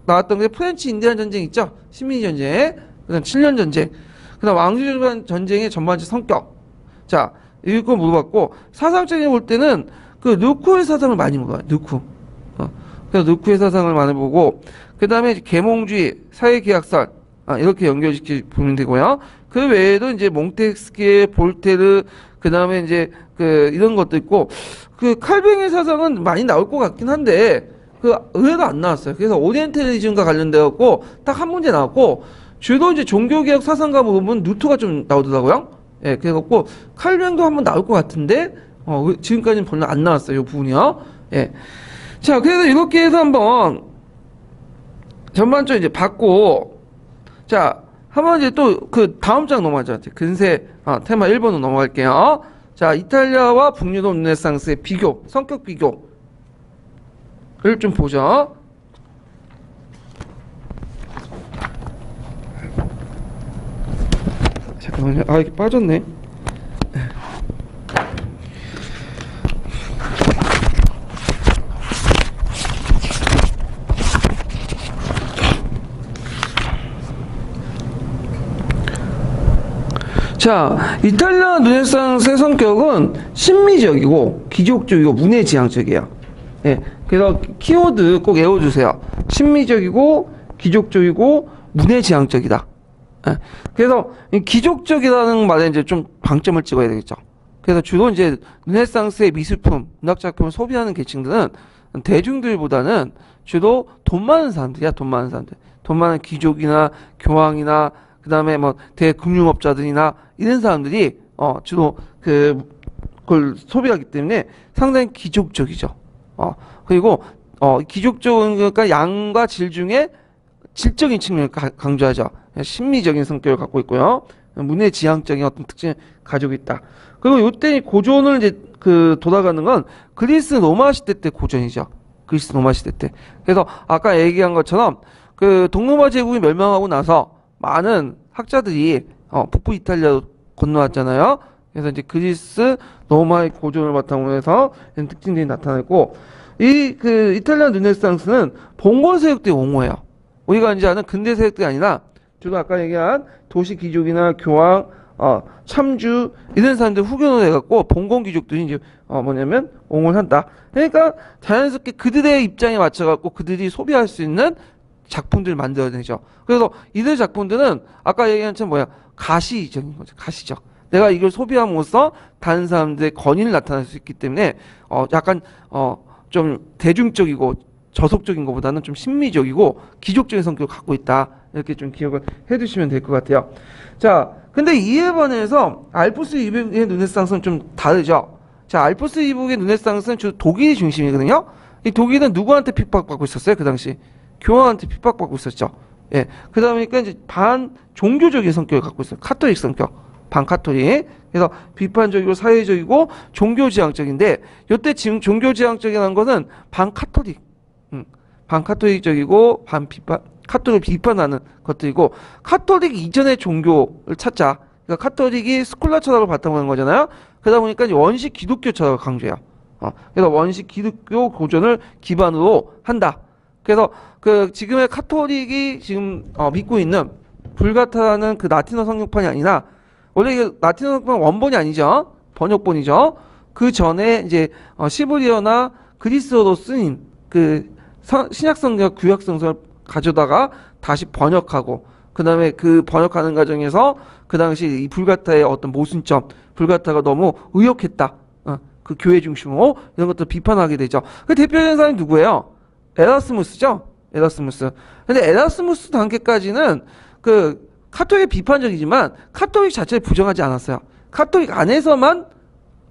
나왔던 게 프렌치 인디안 전쟁 있죠? 식민지 전쟁, 그 다음 7년 전쟁, 그 다음 왕조 전쟁의 전반적 성격. 자, 이거 물어봤고, 사상적인 볼 때는 누쿠의 사상을 많이 물어봐요. 누쿠. 그래서 누쿠의 사상을 많이 보고, 그 다음에 계몽주의, 사회계약설, 이렇게 연결시켜 보면 되고요. 그 외에도 이제 몽테스키에, 볼테르, 그 다음에 이제 이런 것도 있고, 칼뱅의 사상은 많이 나올 것 같긴 한데, 의외로 안 나왔어요. 그래서 오리엔탈리즘과 관련되었고, 딱 한 문제 나왔고, 주로 이제 종교개혁 사상가 부분 루터가 좀 나오더라고요. 예, 그래갖고, 칼뱅도 한번 나올 것 같은데, 지금까지는 별로 안 나왔어요. 이 부분이요. 예. 자, 그래서 이렇게 해서 한번, 전반적으로 이제 봤고, 자, 한번 이제 또 다음 장 넘어가죠. 근세, 테마 1번으로 넘어갈게요. 자, 이탈리아와 북유럽 르네상스의 비교, 성격 비교. 를 좀 보죠. 잠깐만요. 이게 빠졌네. 자, 이탈리아 르네상스의 성격은 신미적이고 기족적이고 문예지향적이에요. 예, 그래서 키워드 꼭 외워주세요. 신미적이고 기족적이고 문예지향적이다. 예, 그래서 기족적이라는 말에 이제 좀 방점을 찍어야 되겠죠. 그래서 주로 이제 르네상스의 미술품, 문학작품을 소비하는 계층들은 대중들보다는 주로 돈 많은 사람들이야. 돈 많은 사람들, 돈 많은 귀족이나 교황이나 그 다음에 뭐 대금융업자들이나 이런 사람들이 주로 그걸 소비하기 때문에 상당히 기족적이죠. 그리고 기족적인 그러니까 양과 질 중에 질적인 측면을 강조하죠. 심미적인 성격을 갖고 있고요. 문해지향적인 어떤 특징을 가지고 있다. 그리고 요때 고전을 이제 돌아가는 건 그리스 로마 시대 때 고전이죠. 그리스 로마 시대 때. 그래서 아까 얘기한 것처럼 그 동로마 제국이 멸망하고 나서 많은 학자들이 북부 이탈리아로 건너왔잖아요. 그래서 이제 그리스 로마의 고전을 바탕으로 해서 이런 특징들이 나타나고 이 이탈리아 르네상스는 봉건 세력들이 옹호해요. 우리가 이제 아는 근대 세력들이 아니라 주로 아까 얘기한 도시 귀족이나 교황, 참주 이런 사람들 후견을 해갖고 봉건 귀족들이 이제 뭐냐면 옹호를 한다. 그러니까 자연스럽게 그들의 입장에 맞춰갖고 그들이 소비할 수 있는 작품들을 만들어내죠. 그래서 이들 작품들은 아까 얘기한 참 가시적인 거죠. 가시적. 내가 이걸 소비함으로써 다른 사람들의 권위를 나타낼 수 있기 때문에 약간 좀 대중적이고 저속적인 것보다는 좀 심미적이고 기족적인 성격을 갖고 있다. 이렇게 좀 기억을 해두시면 될 것 같아요. 자, 근데 이에 반해서 알프스 이북의 르네상스는 좀 다르죠. 자, 알프스 이북의 르네상스는 주로 독일이 중심이거든요. 이 독일은 누구한테 핍박받고 있었어요? 그 당시 교황한테 핍박받고 있었죠. 예, 그러다 보니까 이제 반 종교적인 성격을 갖고 있어요. 카톨릭 성격, 반 카톨릭. 그래서 비판적이고 사회적이고 종교지향적인데 이때 지금 종교지향적이라는 것은 반 카톨릭, 반 카톨릭적이고 반 카톨릭을 비판하는 것들이고 카톨릭 이전의 종교를 찾자. 그러니까 카톨릭이 스콜라 철학을 바탕으로 한 거잖아요. 그러다 보니까 이제 원식 기독교 철학을 강조해요. 그래서 원식 기독교 고전을 기반으로 한다. 그래서 지금의 카톨릭이 지금 믿고 있는 불가타라는 그 라틴어 성경판이 아니라 원래 이게 라틴어 성경판 원본이 아니죠. 번역본이죠. 그 전에 이제 시브리어나 그리스어로 쓰인 신약 성경 구약 성서를 가져다가 다시 번역하고 그 다음에 그 번역하는 과정에서 그 당시 이 불가타의 어떤 모순점, 불가타가 너무 의역했다. 그 교회 중심으로 이런 것들 비판하게 되죠. 그 대표적인 사람이 누구예요? 에라스무스죠. 에라스무스. 근데 에라스무스 단계까지는 카톨릭 비판적이지만 카톨릭 자체를 부정하지 않았어요. 카톨릭 안에서만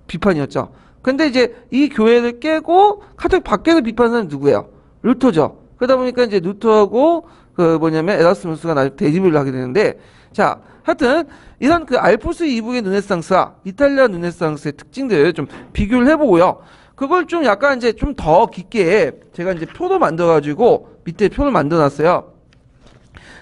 비판이었죠. 근데 이제 이 교회를 깨고 카톨릭 밖에서 비판하는 사람이 누구예요? 루터죠. 그러다 보니까 이제 루터하고 에라스무스가 나중에 대립을 하게 되는데, 자, 하여튼 이런 알프스 이북의 르네상스와 이탈리아 르네상스의 특징들을 좀 비교를 해보고요. 그걸 좀 약간 이제 좀 더 깊게 제가 이제 표도 만들어가지고 밑에 표를 만들어놨어요.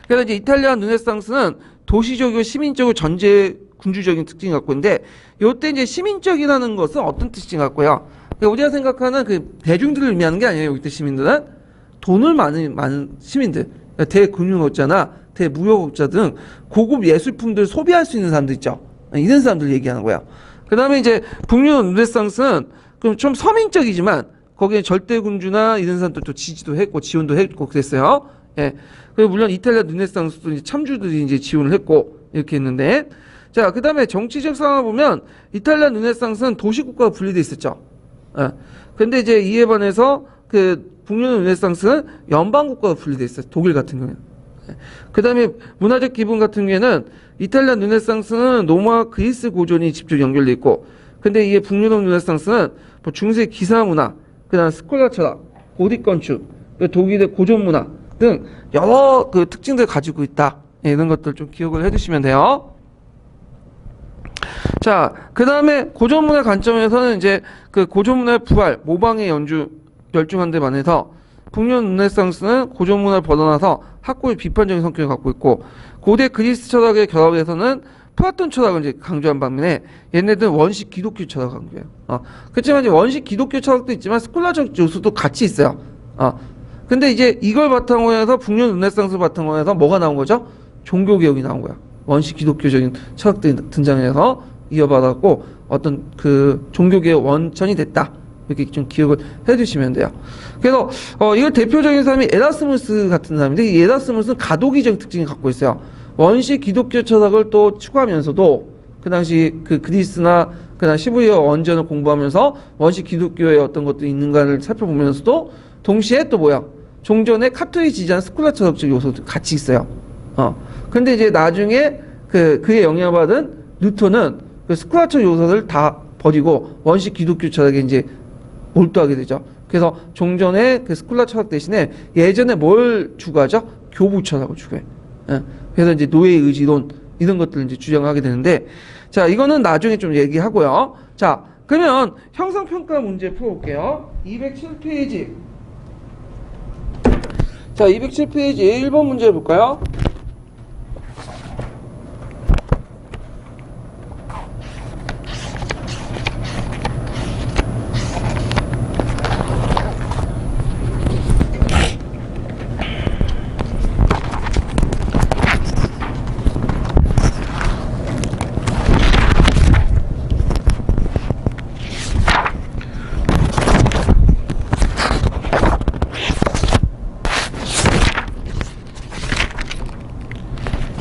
그래서 이제 이탈리아 르네상스는 도시적이고 시민적이고 전제 군주적인 특징을 갖고 있는데, 요때 이제 시민적이라는 것은 어떤 특징을 갖고요? 그러니까 우리가 생각하는 대중들을 의미하는 게 아니에요. 이때 시민들은 돈을 많은 시민들, 그러니까 대금융업자나 대무역업자 등 고급 예술품들을 소비할 수 있는 사람들 있죠. 이런 사람들 얘기하는 거예요. 그 다음에 이제 북유럽 르네상스는 좀 서민적이지만 거기에 절대군주나 이런 사람들도 지지도 했고 지원도 했고 그랬어요. 예. 그리고 물론 이탈리아 르네상스도 이제 참주들이 이제 지원을 했고 이렇게 했는데, 자, 그 다음에 정치적 상황을 보면 이탈리아 르네상스는 도시국가가 분리돼 있었죠. 예. 근데 이제 이에 반해서 북유럽 르네상스는 연방국가가 분리돼 있어요. 독일 같은 경우에는. 예. 그 다음에 문화적 기본 같은 경우에는 이탈리아 르네상스는 로마 그리스 고전이 직접 연결돼 있고, 근데 이게 북유럽 르네상스는 뭐 중세 기사문화, 그 다음 스콜라 철학, 고딕 건축, 독일의 고전 문화 등 여러 특징들을 가지고 있다. 예, 이런 것들 좀 기억을 해두시면 돼요. 자, 그 다음에 고전문화 관점에서는 이제 고전문화의 부활, 모방의 열중한 데 반해서 북유럽 르네상스는 고전문화를 벗어나서 학구의 비판적인 성격을 갖고 있고, 고대 그리스 철학의 결합에서는 플라톤 철학을 이제 강조한 반면에 얘네들은 원식 기독교 철학을 강조해요. 그렇지만 이제 원식 기독교 철학도 있지만 스콜라적 요소도 같이 있어요. 근데 이제 이걸 바탕으로 해서 북유럽 르네상스 바탕으로 해서 뭐가 나온 거죠? 종교개혁이 나온 거야. 원식 기독교적인 철학들이 등장해서 이어받았고 어떤 종교개혁 원천이 됐다. 이렇게 좀 기억을 해두시면 돼요. 그래서 이걸 대표적인 사람이 에라스무스 같은 사람인데, 이 에라스무스는 가도기적 특징을 갖고 있어요. 원식 기독교 철학을 또 추구하면서도 그 당시 그리스나 그다음 시브리어 원전을 공부하면서 원식 기독교의 어떤 것들이 있는가를 살펴보면서도 동시에 또 종전의 카톨릭 지지하는 스콜라 철학적 요소도 같이 있어요. 근데 이제 나중에 그의 영향받은 뉴턴은 그 스콜라처 요소를 다 버리고 원식 기독교 철학에 이제 몰두하게 되죠. 그래서 종전에 그 스콜라 철학 대신에 예전에 뭘 추구하죠? 교부 철학을 추구해. 예. 그래서 이제 노예 의지론 이런 것들을 이제 주장하게 되는데, 자, 이거는 나중에 좀 얘기하고요. 자, 그러면 형성평가 문제 풀어볼게요. 207페이지. 자, 207페이지 1번 문제 볼까요?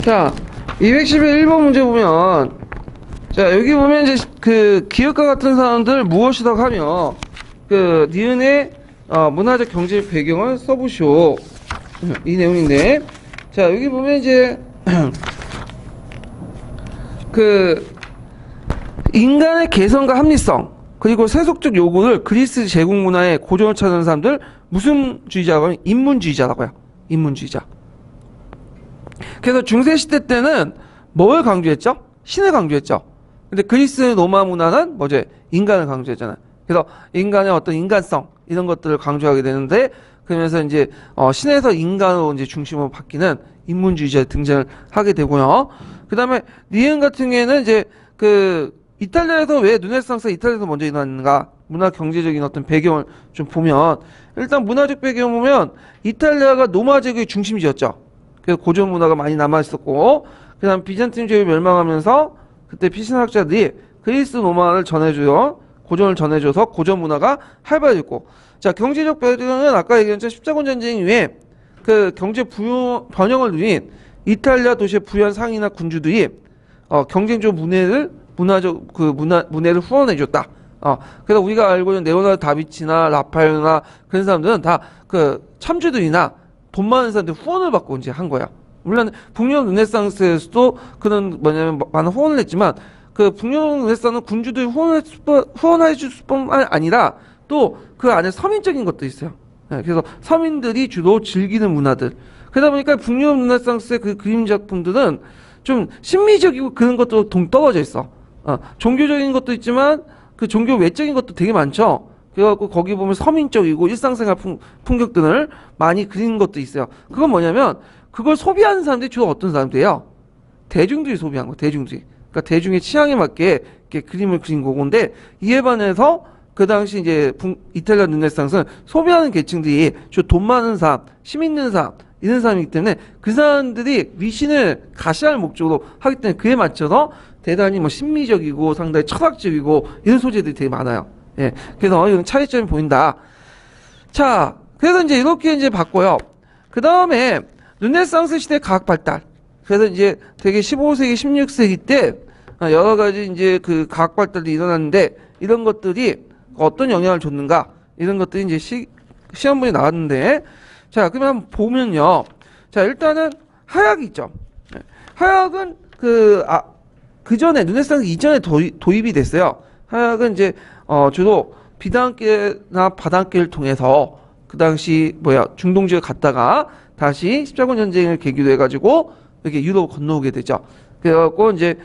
자, 211번 문제 보면, 자, 여기 보면 이제 그 기업가 같은 사람들 무엇이다 하며, 그 니은의 문화적 경제 배경을 써보시오. 이 내용인데, 자, 여기 보면 이제 그 인간의 개성과 합리성 그리고 세속적 요구를 그리스 제국 문화의 고전을 찾는 사람들 무슨 주의자라고 하면 인문주의자라고 해요. 인문주의자. 그래서 중세시대 때는 뭘 강조했죠? 신을 강조했죠. 근데 그리스 로마 문화는 뭐죠? 인간을 강조했잖아요. 그래서 인간의 어떤 인간성 이런 것들을 강조하게 되는데, 그러면서 이제 신에서 인간으로 이제 중심으로 바뀌는 인문주의자 등장을 하게 되고요. 그 다음에 니은 같은 경우에는 이제 그 이탈리아에서 왜 르네상스가 이탈리아에서 먼저 일어났는가, 문화 경제적인 어떤 배경을 좀 보면, 일단 문화적 배경 보면 이탈리아가 로마 제국의 중심지였죠. 그래서 고전 문화가 많이 남아 있었고, 그 다음 비잔틴 제국이 멸망하면서 그때 피신학자들이 그리스 로마를 전해줘요. 고전을 전해줘서 고전 문화가 활발해졌고, 자, 경제적 배경은 아까 얘기한 십자군 전쟁 이후에 그 경제 번영을 누린 이탈리아 도시의 부유한 상인이나 군주들이 경쟁적 문해를 후원해줬다. 그래서 우리가 알고 있는 레오나르도 다비치나 라파엘이나 그런 사람들은 다 그 참주들이나 돈 많은 사람들 후원을 받고 이제 한 거야. 물론 북유럽 르네상스에서도 그런 뭐냐면 많은 후원을 했지만, 그 북유럽 르네상스는 군주들이 후원해 줄 뿐만 아니라 또 그 안에 서민적인 것도 있어요. 그래서 서민들이 주로 즐기는 문화들. 그러다 보니까 북유럽 르네상스의 그 그림 작품들은 좀 심미적이고 그런 것도 동떨어져 있어. 종교적인 것도 있지만 그 종교 외적인 것도 되게 많죠. 그래갖고 거기 보면 서민적이고 일상생활 풍경들을 많이 그린 것도 있어요. 그건 뭐냐면 그걸 소비하는 사람들이 주로 어떤 사람들이에요? 대중들이 소비한 거, 대중들이. 그러니까 대중의 취향에 맞게 이렇게 그림을 그린 거건데, 이에 반해서 그 당시 이제 이탈리아 르네상스는 소비하는 계층들이 주로 돈 많은 사람, 힘 있는 사람, 이런 사람이기 때문에 그 사람들이 위신을 가시할 목적으로 하기 때문에 그에 맞춰서 대단히 뭐 심미적이고 상당히 철학적이고 이런 소재들이 되게 많아요. 예. 그래서 이런 차이점이 보인다. 자, 그래서 이제 이렇게 이제 봤고요. 그 다음에 르네상스 시대 과학 발달. 그래서 이제 되게 15세기, 16세기 때 여러 가지 이제 그 과학 발달이 일어났는데, 이런 것들이 어떤 영향을 줬는가, 이런 것들이 이제 시험문에 나왔는데, 자, 그러면 한번 보면요. 자, 일단은 하약이 있죠. 하약은 그 전에, 르네상스 이전에 도입이 됐어요. 하약은 이제, 주로 비단계나 바단계를 통해서 그 당시 중동 지역에 갔다가 다시 십자군 전쟁을 계기로 해가지고 이렇게 유럽 건너오게 되죠. 그래갖고 이제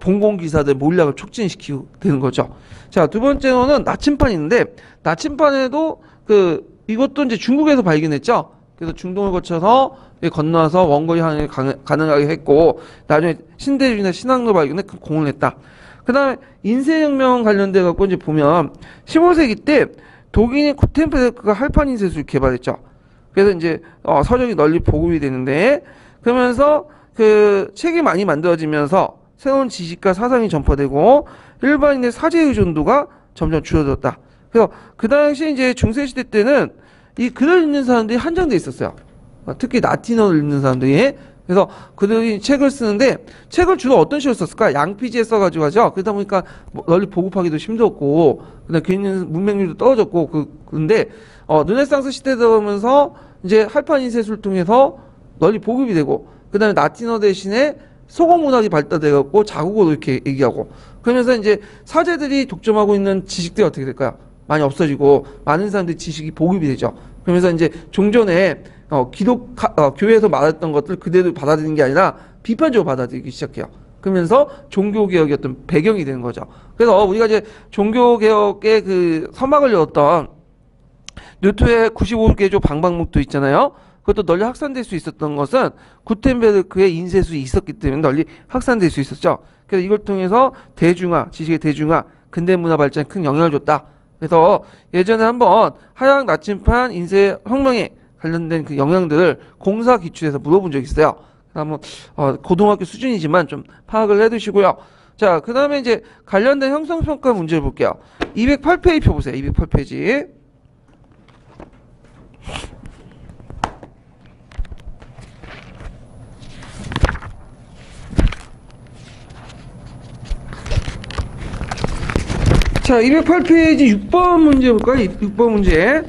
봉공기사들 몰락을 촉진시키게 되는 거죠. 자, 두 번째로는 나침판이 있는데, 나침판에도 이것도 이제 중국에서 발견했죠. 그래서 중동을 거쳐서 건너와서 원거리 항해를 가능하게 했고, 나중에 신대륙이나 신항로 발견에 큰 공을 했다. 그 다음에 인쇄혁명 관련돼 갖고 이제 보면 15세기 때 독일인 구텐베르크가 할판 인쇄술을 개발했죠. 그래서 이제 서적이 널리 보급이 되는데, 그러면서 그 책이 많이 만들어지면서 새로운 지식과 사상이 전파되고 일반인의 사제 의존도가 점점 줄어들었다. 그래서 그 당시 이제 중세시대 때는 이 글을 읽는 사람들이 한정돼 있었어요. 특히 라틴어를 읽는 사람들이. 그래서 그들이 책을 쓰는데, 책을 주로 어떤 식으로 썼을까? 양피지에 써가지고 하죠. 그러다 보니까 널리 보급하기도 힘들었고, 그다음 개인 문맹률도 떨어졌고, 근데 르네상스 시대 들어오면서 이제 할판 인쇄술을 통해서 널리 보급이 되고, 그 다음에 라틴어 대신에 소공문학이 발달돼갖고 자국어로 이렇게 얘기하고, 그러면서 이제 사제들이 독점하고 있는 지식들이 어떻게 될까요? 많이 없어지고 많은 사람들이 지식이 보급이 되죠. 그러면서 이제 종전에 교회에서 말했던 것들 그대로 받아들이는 게 아니라 비판적으로 받아들이기 시작해요. 그러면서 종교개혁의 어떤 배경이 되는 거죠. 그래서 우리가 이제 종교개혁의 그 서막을 열었던 뉴토의 95개조 방방목도 있잖아요. 그것도 널리 확산될 수 있었던 것은 구텐베르크의 인쇄술이 있었기 때문에 널리 확산될 수 있었죠. 그래서 이걸 통해서 대중화, 지식의 대중화, 근대문화 발전에 큰 영향을 줬다. 그래서 예전에 한번 하향 나침판 인쇄 혁명에 관련된 그 영향들을 공사 기출에서 물어본 적이 있어요. 한번 고등학교 수준이지만 좀 파악을 해두시고요. 자, 그 다음에 이제 관련된 형성평가 문제를 볼게요. 208페이지 펴보세요. 208페이지. 자, 208페이지 6번 문제 볼까요? 6번 문제.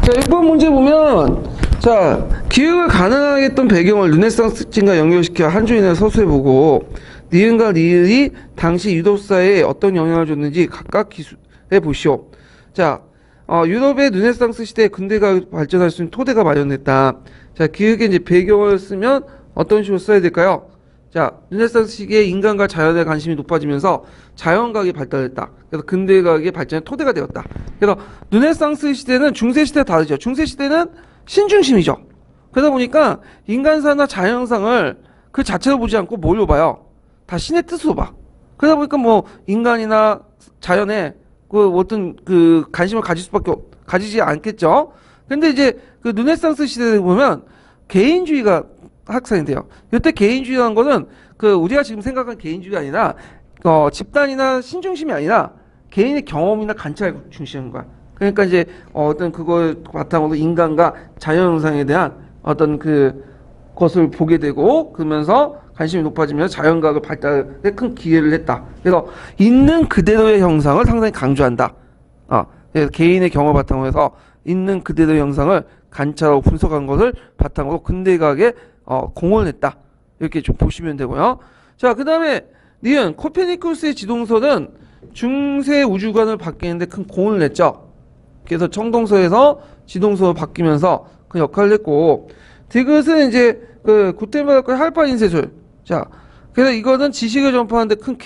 자, 6번 문제 보면, 자, 기획을 가능하게 했던 배경을 르네상스 특징과 연결시켜 한 줄이나 서술해보고, 니은과 리을이 당시 유럽사회에 어떤 영향을 줬는지 각각 기술해 보시오. 자, 유럽의 르네상스 시대에 근대가 발전할 수 있는 토대가 마련됐다. 자, 기획의 이제 배경을 쓰면 어떤 식으로 써야 될까요? 자, 르네상스 시기에 인간과 자연에 관심이 높아지면서 자연과학이 발달했다. 그래서 근대과학의 발전의 토대가 되었다. 그래서 르네상스 시대는 중세 시대와 다르죠. 중세 시대는 신중심이죠. 그러다 보니까 인간사나 자연상을 그 자체로 보지 않고 뭘로 봐요? 다 신의 뜻으로 봐. 그러다 보니까 뭐 인간이나 자연에 그 어떤 그 관심을 가지지 않겠죠. 근데 이제 그 르네상스 시대에 보면 개인주의가 확산이 돼요. 이때 개인주의라는 거는 그 우리가 지금 생각한 개인주의가 아니라 집단이나 신중심이 아니라 개인의 경험이나 관찰을 중시하는 거야. 그러니까 이제 어떤 그걸 바탕으로 인간과 자연현상에 대한 어떤 그 것을 보게 되고 그러면서 관심이 높아지면서 자연과학을 발달에 큰 기여를 했다. 그래서 있는 그대로의 형상을 상당히 강조한다. 그래서 개인의 경험을 바탕으로 해서 있는 그대로의 형상을 관찰하고 분석한 것을 바탕으로 근대과학에 공헌을 했다. 이렇게 좀 보시면 되고요. 자, 그 다음에 니은 코페니쿠스의 지동설은 중세 우주관을 바뀌는데 큰 공헌을 했죠. 그래서 청동서에서 지동서로 바뀌면서 그 역할을 했고, 디귿은 이제 그 구텐베르크의 할파 인쇄술. 자, 그래서 이거는 지식을 전파하는데 큰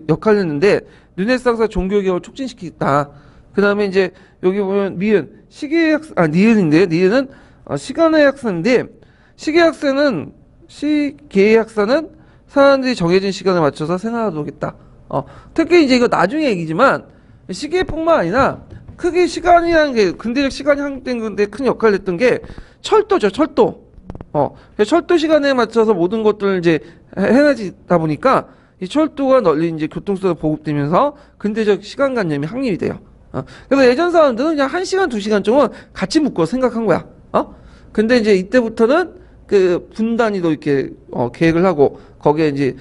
역할을 했는데 르네상스 종교개혁을 촉진시키겠다. 그 다음에 이제 여기 보면 미은 니은인데 니은은 시간의 학사인데 시계의 학사는 사람들이 정해진 시간에 맞춰서 생활하도록했다. 특히 이제 이거 나중에 얘기지만 시계뿐만 아니라 크게 시간이라는 게 근대적 시간이 한정된 건데 큰 역할을 했던 게 철도죠. 철도. 철도 시간에 맞춰서 모든 것들을 이제 해나지다 보니까 이 철도가 널리 이제 교통수단으로 보급되면서 근대적 시간관념이 확립이 돼요. 그래서 예전 사람들은 그냥 1시간, 2시간 정도 같이 묶어 생각한 거야. 근데 이제 이때부터는 그 분단위로 이렇게 계획을 하고 거기에 이제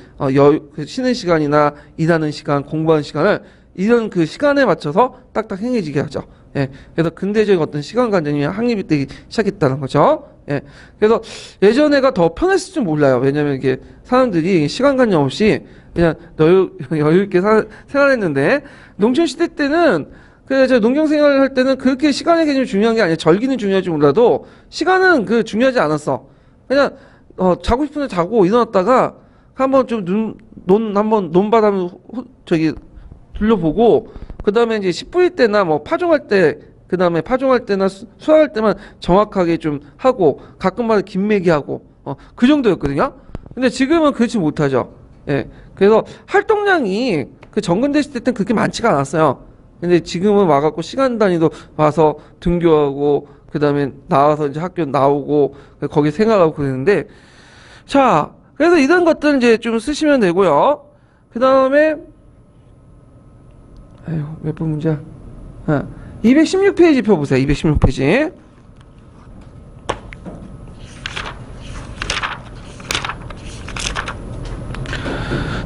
쉬는 시간이나 일하는 시간, 공부하는 시간을 이런 그 시간에 맞춰서 딱딱 행해지게 하죠. 예. 그래서 근대적인 어떤 시간관념이 확립이 되기 시작했다는 거죠. 예. 그래서 예전에가 더 편했을 줄 몰라요. 왜냐면 이게 사람들이 시간관념 없이 그냥 여유있게 생활했는데, 농촌시대 때는 저 농경 생활을 할 때는 그렇게 시간의 개념이 중요한 게 아니라 절기는 중요할지 몰라도 시간은 중요하지 않았어. 그냥 자고 싶은 데 자고 일어났다가 한번 좀 한번 논밭 한번 둘러보고 그 다음에 이제 씨 뿌릴 때나 뭐 파종할 때 그 다음에 파종할 때나 수확할 때만 정확하게 좀 하고 가끔마다 김매기 하고 그 정도였거든요. 근데 지금은 그렇지 못하죠. 예. 그래서 활동량이 그 정근대 시대 때는 그렇게 많지가 않았어요. 근데 지금은 와갖고 시간 단위도 와서 등교하고 그 다음에 나와서 이제 학교 나오고 거기 생활하고 그러는데, 자, 그래서 이런 것들 이제 좀 쓰시면 되고요. 그 다음에 몇 번 문제야? 216페이지 펴보세요. 216페이지.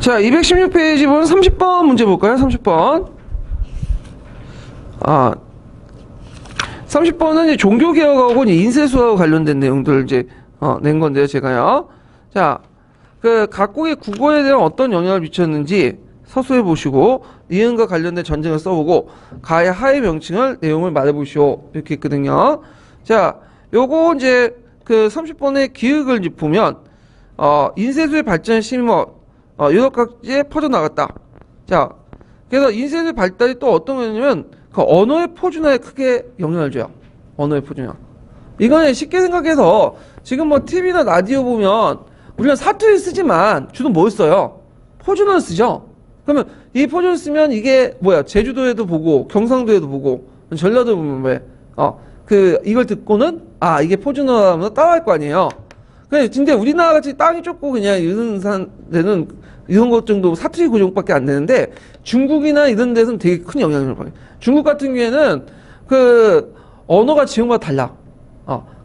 자, 216페이지 보면 30번 문제 볼까요? 30번. 30번은 이제 종교개혁하고 인쇄수하고 관련된 내용들을 이제 낸 건데요, 제가요. 자, 그 각국의 국어에 대한 어떤 영향을 미쳤는지 서술해 보시고 이응과 관련된 전쟁을 써보고 가의 하의 명칭을 내용을 말해보시오 이렇게 있거든요. 자, 요거 이제 그 30번의 기획을 이제 보면 인쇄수의 발전을 심어 유럽 각지에 퍼져나갔다. 자, 그래서 인쇄수의 발달이 또 어떤 거냐면 그 언어의 표준화에 크게 영향을 줘요. 언어의 표준화. 이거는 쉽게 생각해서 지금 뭐 TV나 라디오 보면 우리가 사투리 쓰지만 주로 뭘 써요? 표준어를 쓰죠. 그러면 이 표준어 쓰면 이게 뭐야? 제주도에도 보고 경상도에도 보고 전라도 보면 왜? 이걸 듣고는 이게 표준어라면 따라할 거 아니에요. 근데 우리나라 같이 땅이 좁고 그냥 이런 데는 이런 것 정도 사투리 고정밖에 안 되는데 중국이나 이런 데서는 되게 큰 영향을 받아요. 중국 같은 경우에는 그 언어가 지역마다 달라.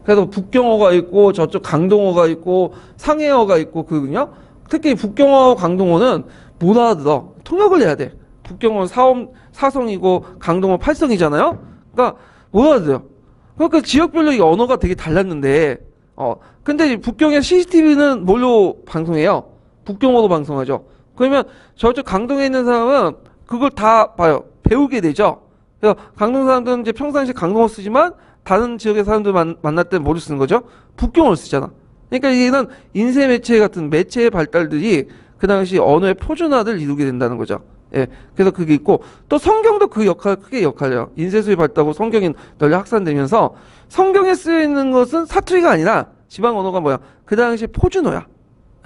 그래서 북경어가 있고 저쪽 강동어가 있고 상해어가 있고 그거든요. 특히 북경어 강동어는 못 알아들어. 통역을 해야 돼. 북경어는 사성이고 강동어 팔성이잖아요. 그러니까 못 알아들어요. 그러니까 지역별로 이 언어가 되게 달랐는데 근데 북경의 CCTV는 뭘로 방송해요? 북경어로 방송하죠. 그러면 저쪽 강동에 있는 사람은 그걸 다 봐요. 배우게 되죠. 그래서 강동 사람들은 이제 평상시에 강동어 쓰지만 다른 지역의 사람들 만날 때 뭐를 쓰는 거죠? 북경어를 쓰잖아. 그러니까 이는 인쇄 매체 같은 매체의 발달들이 그 당시 언어의 표준화를 이루게 된다는 거죠. 예. 그래서 그게 있고 또 성경도 그 역할 크게 역할해요. 인쇄술이 발달하고 성경이 널리 확산되면서 성경에 쓰여 있는 것은 사투리가 아니라 지방 언어가 뭐야? 그 당시 표준어야.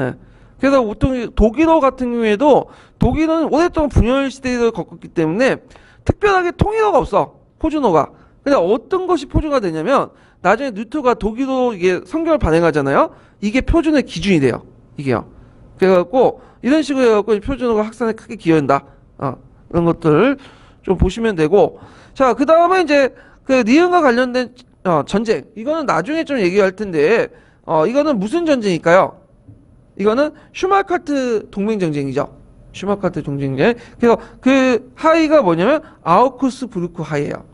예. 그래서 보통 독일어 같은 경우에도 독일은 오랫동안 분열 시대를 겪었기 때문에 특별하게 통일어가 없어. 표준어가. 근데 어떤 것이 표준화가 되냐면 나중에 루터가 독일어 이게 성경을 발행하잖아요. 이게 표준의 기준이 돼요. 이게요. 그래갖고 이런 식으로 해갖고 표준어가 확산에 크게 기여한다. 이런 것들을 좀 보시면 되고. 자, 그 다음에 이제 그 니은과 관련된 전쟁. 이거는 나중에 좀 얘기할 텐데 이거는 무슨 전쟁일까요? 이거는 슈말카트 동맹 전쟁이죠. 슈말카트 동맹 전쟁. 그래서 그 하이가 뭐냐면 아우크스부르크 하이예요.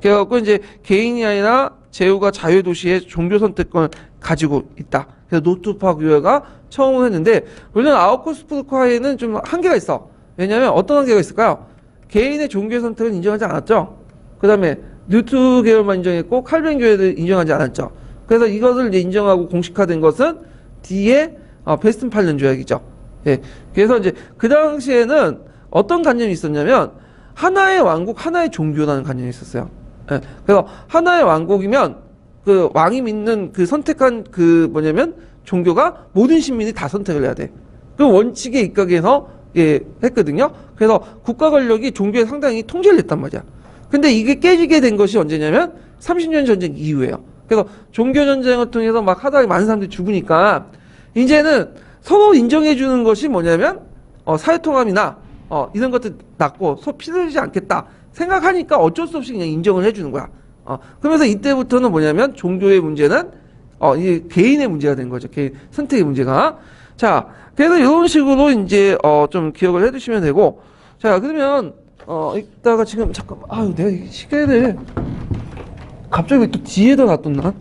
그래갖고 이제 개인이 아니라 제후가 자유 도시의 종교 선택권을 가지고 있다. 그래서 노트파 교회가 처음 했는데 물론 아우크스부르크 하이에는 좀 한계가 있어. 왜냐하면 어떤 한계가 있을까요? 개인의 종교 선택을 인정하지 않았죠. 그 다음에 뉴트 계열만 인정했고 칼빈 교회를 인정하지 않았죠. 그래서 이것을 이제 인정하고 공식화된 것은 뒤에 베스튼팔른 조약이죠. 예. 그래서 이제 그 당시에는 어떤 관념이 있었냐면 하나의 왕국, 하나의 종교라는 관념이 있었어요. 예. 그래서 하나의 왕국이면 그 왕이 믿는 그 선택한 그 뭐냐면 종교가 모든 시민이 다 선택을 해야 돼. 그 원칙에 입각해서 했거든요. 그래서 국가 권력이 종교에 상당히 통제를 했단 말이야. 근데 이게 깨지게 된 것이 언제냐면 30년 전쟁 이후에요. 그래서 종교 전쟁을 통해서 막 하다가 많은 사람들이 죽으니까 이제는 서로 인정해 주는 것이 뭐냐면 사회통합이나 이런 것들 낫고 필요하지 않겠다 생각하니까 어쩔 수 없이 그냥 인정을 해주는 거야. 그러면서 이때부터는 뭐냐면 종교의 문제는 이 개인의 문제가 된 거죠. 개인 선택의 문제가. 자, 그래서 이런 식으로 이제 좀 기억을 해두시면 되고. 자, 그러면 이따가 지금 잠깐만 내가 시계를 갑자기 또 뒤에다 놔뒀나?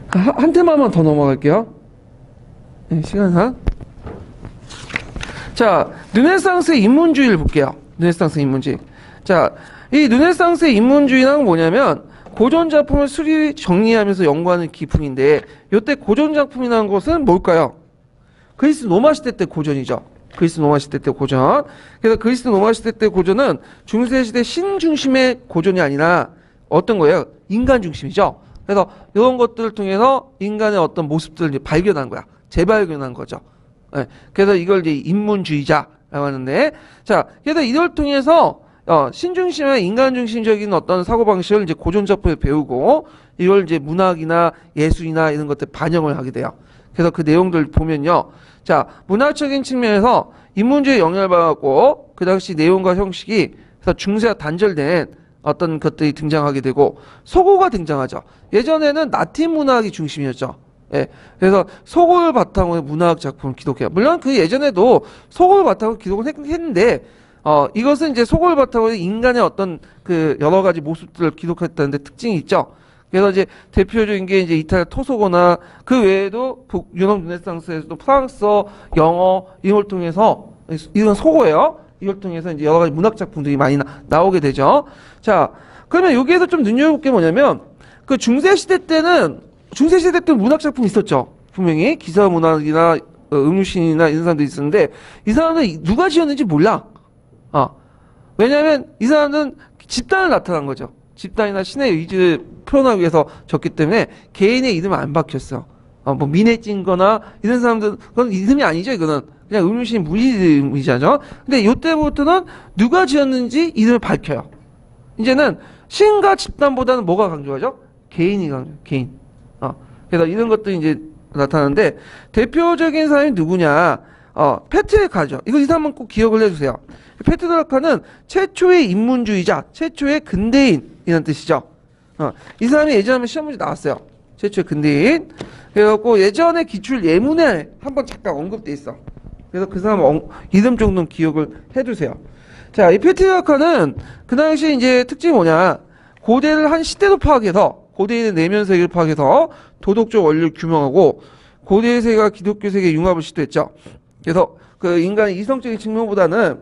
한 테마만 더 넘어갈게요. 네, 시간상. 자, 르네상스의 인문주의를 볼게요. 르네상스 인문주의. 자, 이 르네상스의 인문주의는 뭐냐면 고전 작품을 수리 정리하면서 연구하는 기풍인데 이때 고전 작품이라는 것은 뭘까요? 그리스 로마 시대 때 고전이죠. 그리스 로마 시대 때 고전. 그래서 그리스 로마 시대 때 고전은 중세 시대 신 중심의 고전이 아니라 어떤 거예요? 인간 중심이죠. 그래서 이런 것들을 통해서 인간의 어떤 모습들을 이제 발견한 거야. 재발견한 거죠. 네. 그래서 이걸 이제 인문주의자라고 하는데, 자, 그래서 이걸 통해서 신중심의 인간 중심적인 어떤 사고방식을 이제 고전 작품에 배우고 이걸 이제 문학이나 예술이나 이런 것들 반영을 하게 돼요. 그래서 그 내용들 보면요. 자, 문학적인 측면에서 인문주의에 영향을 받았고 그 당시 내용과 형식이 그래서 중세와 단절된 어떤 것들이 등장하게 되고 서구가 등장하죠. 예전에는 라틴 문학이 중심이었죠. 예. 그래서 속을 바탕으로 문학 작품을 기록해요. 물론 그 예전에도 속을 바탕으로 기록을 했는데, 이것은 이제 속을 바탕으로 인간의 어떤 그 여러 가지 모습들을 기록했다는 데 특징이 있죠. 그래서 이제 대표적인 게 이제 이탈리아 토속어나 그 외에도 유럽 르네상스에서도 프랑스어, 영어 이런 걸 통해서 이런 속어예요. 이걸 통해서 이제 여러 가지 문학 작품들이 많이 나오게 되죠. 자, 그러면 여기에서 좀 눈여겨볼 게 뭐냐면 그 중세 시대 때는 문학 작품이 있었죠. 분명히 기사 문학이나 음유신이나 이런 사람들이 있었는데 이 사람들은 누가 지었는지 몰라. 왜냐하면 이 사람들은 집단을 나타난 거죠. 집단이나 신의 의지를 표현하기 위해서 적기 때문에 개인의 이름은 안 박혔어. 뭐 민에 찐거나 이런 사람들은 그건 이름이 아니죠. 이거는 그냥 음유신 무이름이죠. 근데 이때부터는 누가 지었는지 이름을 밝혀요. 이제는 신과 집단보다는 뭐가 강조하죠? 개인이 강조. 개인. 그래서 이런 것들이 이제 나타나는데 대표적인 사람이 누구냐? 페트라카죠. 이 사람은 꼭 기억을 해주세요. 페트라카는 최초의 인문주의자, 최초의 근대인이라는 뜻이죠. 이 사람이 예전에 한번 시험 문제 나왔어요. 최초의 근대인. 그래갖고 예전에 기출 예문에 한번 잠깐 언급돼 있어. 그래서 그 사람 이름 정도는 기억을 해두세요. 자, 이 페트라카는 그 당시 이제 특징이 뭐냐? 고대를 한 시대로 파악해서 고대인의 내면 세계를 파악해서 도덕적 원리를 규명하고 고대 세계와 기독교 세계의 융합을 시도했죠. 그래서 그 인간의 이성적인 측면보다는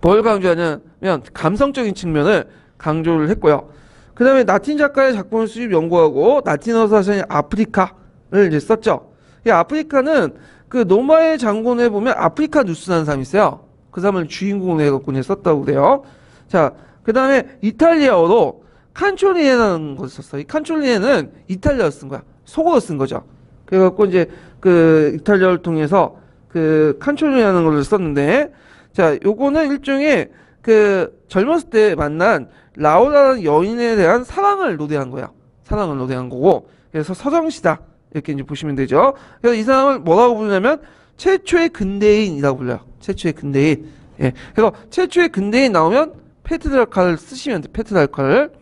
뭘 강조하냐면 감성적인 측면을 강조를 했고요. 그 다음에 라틴 작가의 작품을 수집 연구하고 라틴어 사전인 아프리카를 이제 썼죠. 이 아프리카는 그 노마의 장군에 보면 아프리카 뉴스라는 사람이 있어요. 그 사람을 주인공으로 해갖고 썼다고 그래요. 자, 그 다음에 이탈리아어로 칸초리에라는 것을 썼어요. 이 칸초리에는 이탈리아어 쓴 거야. 속어로 쓴 거죠. 그래갖고 이제 그 이탈리아를 통해서 그 칸초리라는 걸 썼는데, 자, 요거는 일종의 그 젊었을 때 만난 라우라는 여인에 대한 사랑을 노래한 거야. 사랑을 노래한 거고, 그래서 서정시다 이렇게 이제 보시면 되죠. 그래서 이 사람을 뭐라고 부르냐면 최초의 근대인이라고 불러요. 최초의 근대인. 예. 그래서 최초의 근대인 나오면 페트라카를 쓰시면 돼. 페트라카를.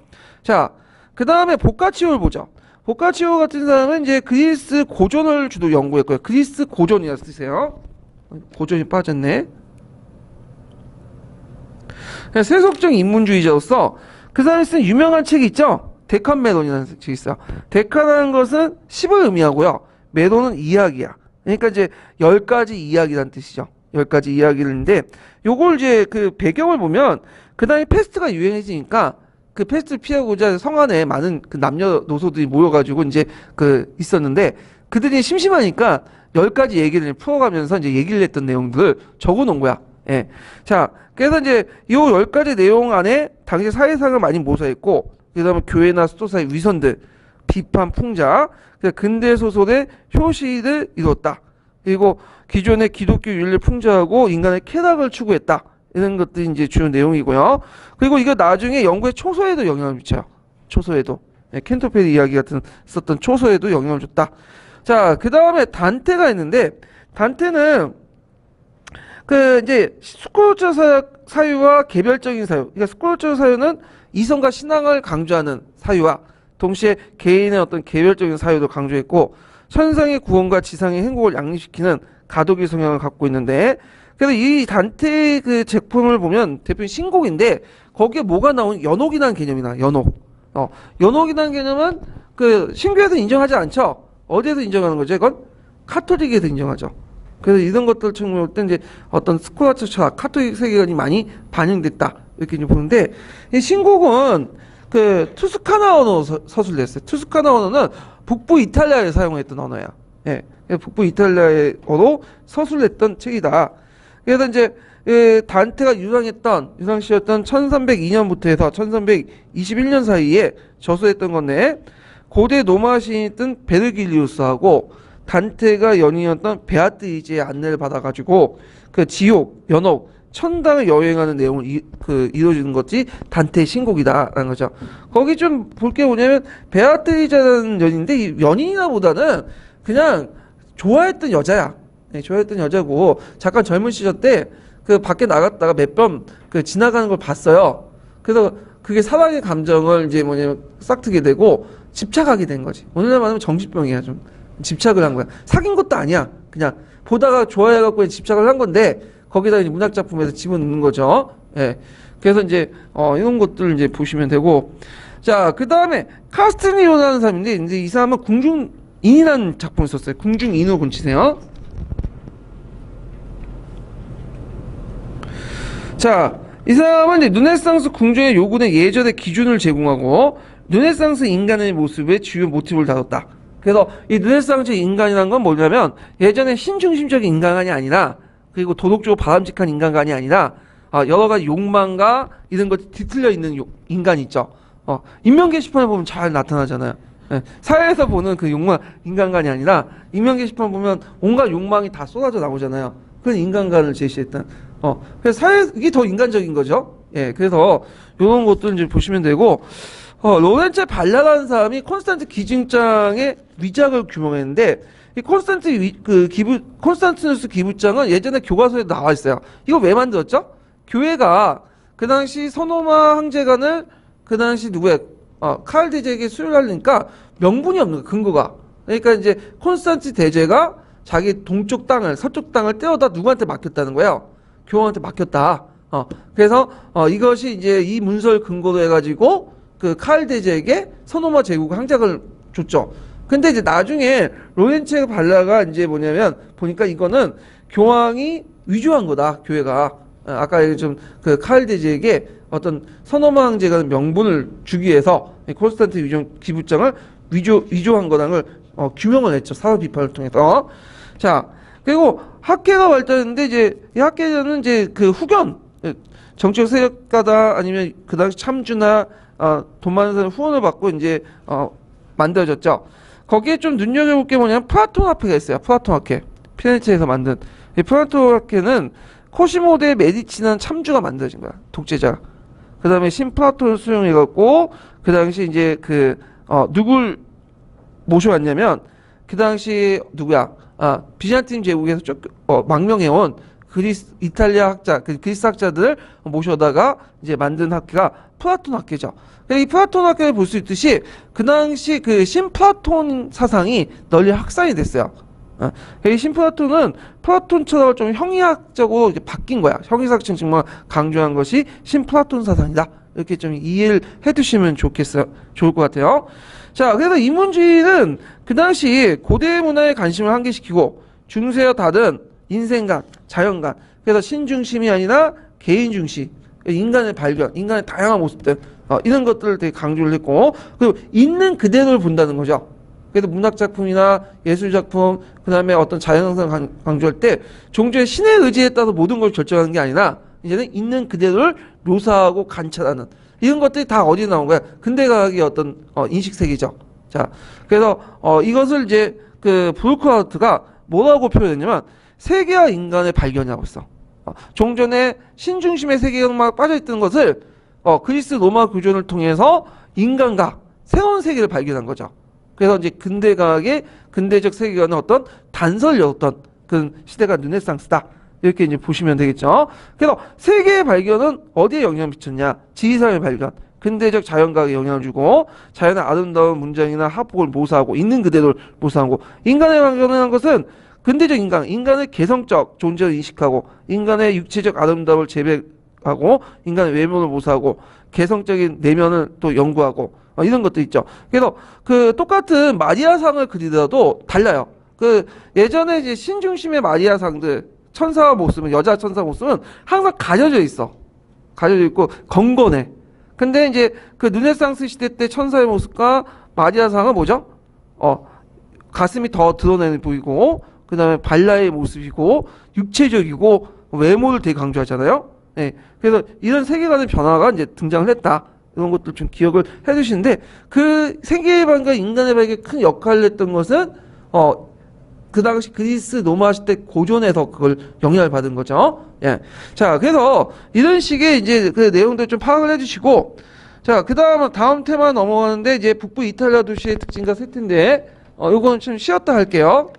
자, 그 다음에 보카치오를 보죠. 보카치오 같은 사람은 이제 그리스 고전을 주로 연구했고요. 그리스 고전이라 쓰세요. 고전이 빠졌네. 세속적 인문주의자로서 그 사람이 쓴 유명한 책이 있죠. 데카메론이라는 책이 있어요. 데카라는 것은 10을 의미하고요. 메론은 이야기야. 그러니까 이제 10가지 이야기라는 뜻이죠. 10가지 이야기인데 요걸 이제 그 배경을 보면 그 다음에 패스트가 유행해지니까 그 패스트를 피하고자 성 안에 많은 그 남녀노소들이 모여가지고 이제 그 있었는데 그들이 심심하니까 10가지 얘기를 풀어가면서 이제 얘기를 했던 내용들을 적어 놓은 거야. 예. 자, 그래서 이제 요 10가지 내용 안에 당시 사회상을 많이 모사했고, 그 다음에 교회나 수도사의 위선들, 비판, 풍자, 근대 소설의 효시를 이뤘다. 그리고 기존의 기독교 윤리를 풍자하고 인간의 쾌락을 추구했다. 이런 것들이 이제 주요 내용이고요. 그리고 이거 나중에 연구의 초서에도 영향을 미쳐요. 초서에도. 예, 캔터베리 이야기 같은 썼던 초서에도 영향을 줬다. 자, 그 다음에 단테가 있는데, 단테는 그 이제 스콜처 사유와 개별적인 사유. 그러니까 스콜처 사유는 이성과 신앙을 강조하는 사유와 동시에 개인의 어떤 개별적인 사유도 강조했고 천상의 구원과 지상의 행복을 양립시키는 가독의 성향을 갖고 있는데 그래서 이 단테의 그 제품을 보면 대표적인 신곡인데 거기에 뭐가 나오는 연옥이라는 개념이 나와요. 연옥. 연옥이라는 개념은 그 신교에서 인정하지 않죠. 어디에서 인정하는 거죠? 이건 카톨릭에서 인정하죠. 그래서 이런 것들 측면을 볼 때 이제 어떤 스콜라처 철학, 카톨릭 세계관이 많이 반영됐다 이렇게 이제 보는데 이 신곡은 그 투스카나 언어 서술을 했어요. 투스카나 언어는 북부 이탈리아에 사용했던 언어야. 예, 북부 이탈리아어로 서술을 했던 책이다. 그래서 이제 단테가 유랑시였던 1302년부터 해서 1321년 사이에 저서했던 건데 고대 로마 시인이었던 베르길리우스하고 단테가 연인이었던 베아트리즈의 안내를 받아가지고 그 지옥, 연옥, 천당을 여행하는 내용을 이루어지는 것이 단테의 신곡이다라는 거죠. 거기 좀 볼 게 뭐냐면 베아트리즈라는 연인인데 이 연인이나 보다는 그냥 좋아했던 여자야. 네, 좋아했던 여자고 잠깐 젊은 시절 때 그 밖에 나갔다가 몇 번 그 지나가는 걸 봤어요. 그래서 그게 사랑의 감정을 이제 뭐냐면 싹트게 되고 집착하게 된 거지. 오늘날 말하면 정신병이야 좀. 집착을 한 거야. 사귄 것도 아니야. 그냥 보다가 좋아해갖고 그냥 집착을 한 건데 거기다 이제 문학 작품에서 집어넣는 거죠. 예. 그래서 이제 이런 것들을 이제 보시면 되고, 자, 그 다음에 카스트니로라는 사람인데 이제 이 사람은 궁중인이라는 작품을 썼어요. 궁중인으로 고치세요. 자, 이 사람은 이제 르네상스 궁중의 요군의 예절의 기준을 제공하고 르네상스 인간의 모습의 주요 모티브를 다뤘다. 그래서 이 르네상스 인간이라는 건 뭐냐면 예전에 신중심적인 인간관이 아니라, 그리고 도덕적으로 바람직한 인간관이 아니라 여러 가지 욕망과 이런 것이 뒤틀려 있는 인간이 있죠. 인명 게시판에 보면 잘 나타나잖아요. 예, 사회에서 보는 그 욕망 인간관이 아니라 인명 게시판 보면 온갖 욕망이 다 쏟아져 나오잖아요. 그런 인간관을 제시했던. 그래서 사회 이게 더 인간적인 거죠. 예, 그래서 이런 것들 이제 보시면 되고, 로렌체 발라라는 사람이 콘스탄트 기증장의 위작을 규명했는데, 이 콘스탄티누스 기부장은 예전에 교과서에 나와 있어요. 이거 왜 만들었죠? 교회가 그 당시 서노마 황제관을 그 당시 누구야? 카를 대제에게 수혈하려니까 명분이 없는 거야, 근거가. 그러니까 이제 콘스탄티 대제가 자기 동쪽 땅을, 서쪽 땅을 떼어다 누구한테 맡겼다는 거예요. 교황한테 맡겼다. 그래서 이것이 이제 이 문서를 근거로 해가지고 그 카를 대제에게 서노마 제국 항작을 줬죠. 근데 이제 나중에 로렌체 발라가 이제 뭐냐면 보니까 이거는 교황이 위조한 거다, 교회가. 아까 좀 그 카를 대제에게 어떤 서노마 황제가 명분을 주기 위해서 콘스탄트 기부장을 위조한 거라는 걸 규명을 했죠. 사회 비판을 통해서. 자, 그리고 학계가 발달했는데 이제 이 학계는 이제 그 후견, 정치적 세력가다 아니면 그 당시 참주나 돈 많은 사람 후원을 받고 이제 만들어졌죠. 거기에 좀 눈여겨볼 게 뭐냐면 플라톤 학회가 있어요. 플라톤 학회. 피렌체에서 만든 이 플라톤 학회는 코시모 데 메디치라는 참주가 만들어진 거야. 독재자. 그 다음에 신플라톤을 수용해갖고 그 당시 이제 누굴 모셔왔냐면 그 당시 누구야? 비잔틴 제국에서 망명해온 이탈리아 학자, 그리스 학자들을 모셔다가 이제 만든 학회가 플라톤 학회죠. 이 플라톤 학회를 볼 수 있듯이 그 당시 그 신플라톤 사상이 널리 확산이 됐어요. 이 신플라톤은 플라톤처럼 좀 형이학적으로 이제 바뀐 거야. 형이학 정말 강조한 것이 신플라톤 사상이다. 이렇게 좀 이해를 해두시면 좋을 것 같아요. 자, 그래서 이문주의는 그 당시 고대 문화에 관심을 환기시키고 중세와 다른 인생관, 자연관, 그래서 신중심이 아니라 개인중시, 인간의 발견, 인간의 다양한 모습들, 이런 것들을 되게 강조를 했고, 그리고 있는 그대로를 본다는 거죠. 그래서 문학작품이나 예술작품, 그 다음에 어떤 자연현상을 강조할 때 종주의 신의 의지에 따라서 모든 걸 결정하는 게 아니라 이제는 있는 그대로를 묘사하고 관찰하는 이런 것들이 다 어디에 나온 거야? 근대과학의 어떤 인식세계죠. 자, 그래서 이것을 이제 그 브루크하우트가 뭐라고 표현했냐면 세계와 인간의 발견이라고 했어. 종전에 신중심의 세계관만 빠져있던 것을 그리스 로마 교전을 통해서 인간과 새로운 세계를 발견한 거죠. 그래서 이제 근대과학의 근대적 세계관은 어떤 단서를 열었던 그런 시대가 르네상스다. 이렇게 이제 보시면 되겠죠. 그래서 세계의 발견은 어디에 영향을 미쳤냐? 지리산의 발견. 근대적 자연과학에 영향을 주고 자연의 아름다운 문장이나 합곡을 모사하고 있는 그대로를 모사하고 인간의 발견한 것은 근대적 인간의 개성적 존재를 인식하고 인간의 육체적 아름다움을 재배하고 인간의 외모를 모사하고 개성적인 내면을 또 연구하고 이런 것도 있죠. 그래서 그 똑같은 마리아상을 그리더라도 달라요. 그 예전에 이제 신중심의 마리아상들 천사와 모습은 여자 천사 모습은 항상 가려져 있어. 가려져 있고 건건해. 근데 이제 그 르네상스 시대 때 천사의 모습과 마리아상은 뭐죠? 가슴이 더 드러내 보이고 그다음에 발라의 모습이고 육체적이고 외모를 되게 강조하잖아요. 네. 그래서 이런 세계관의 변화가 이제 등장을 했다. 이런 것들 좀 기억을 해두시는데 그 세계관과 인간의 발견에 큰 역할을 했던 것은 그 당시 그리스 로마 시대 고전에서 그걸 영향을 받은 거죠. 예. 자, 그래서 이런 식의 이제 그 내용들 좀 파악을 해주시고, 자, 다음 테마 넘어가는데 이제 북부 이탈리아 도시의 특징과 세트인데, 요거는 좀 쉬었다 할게요.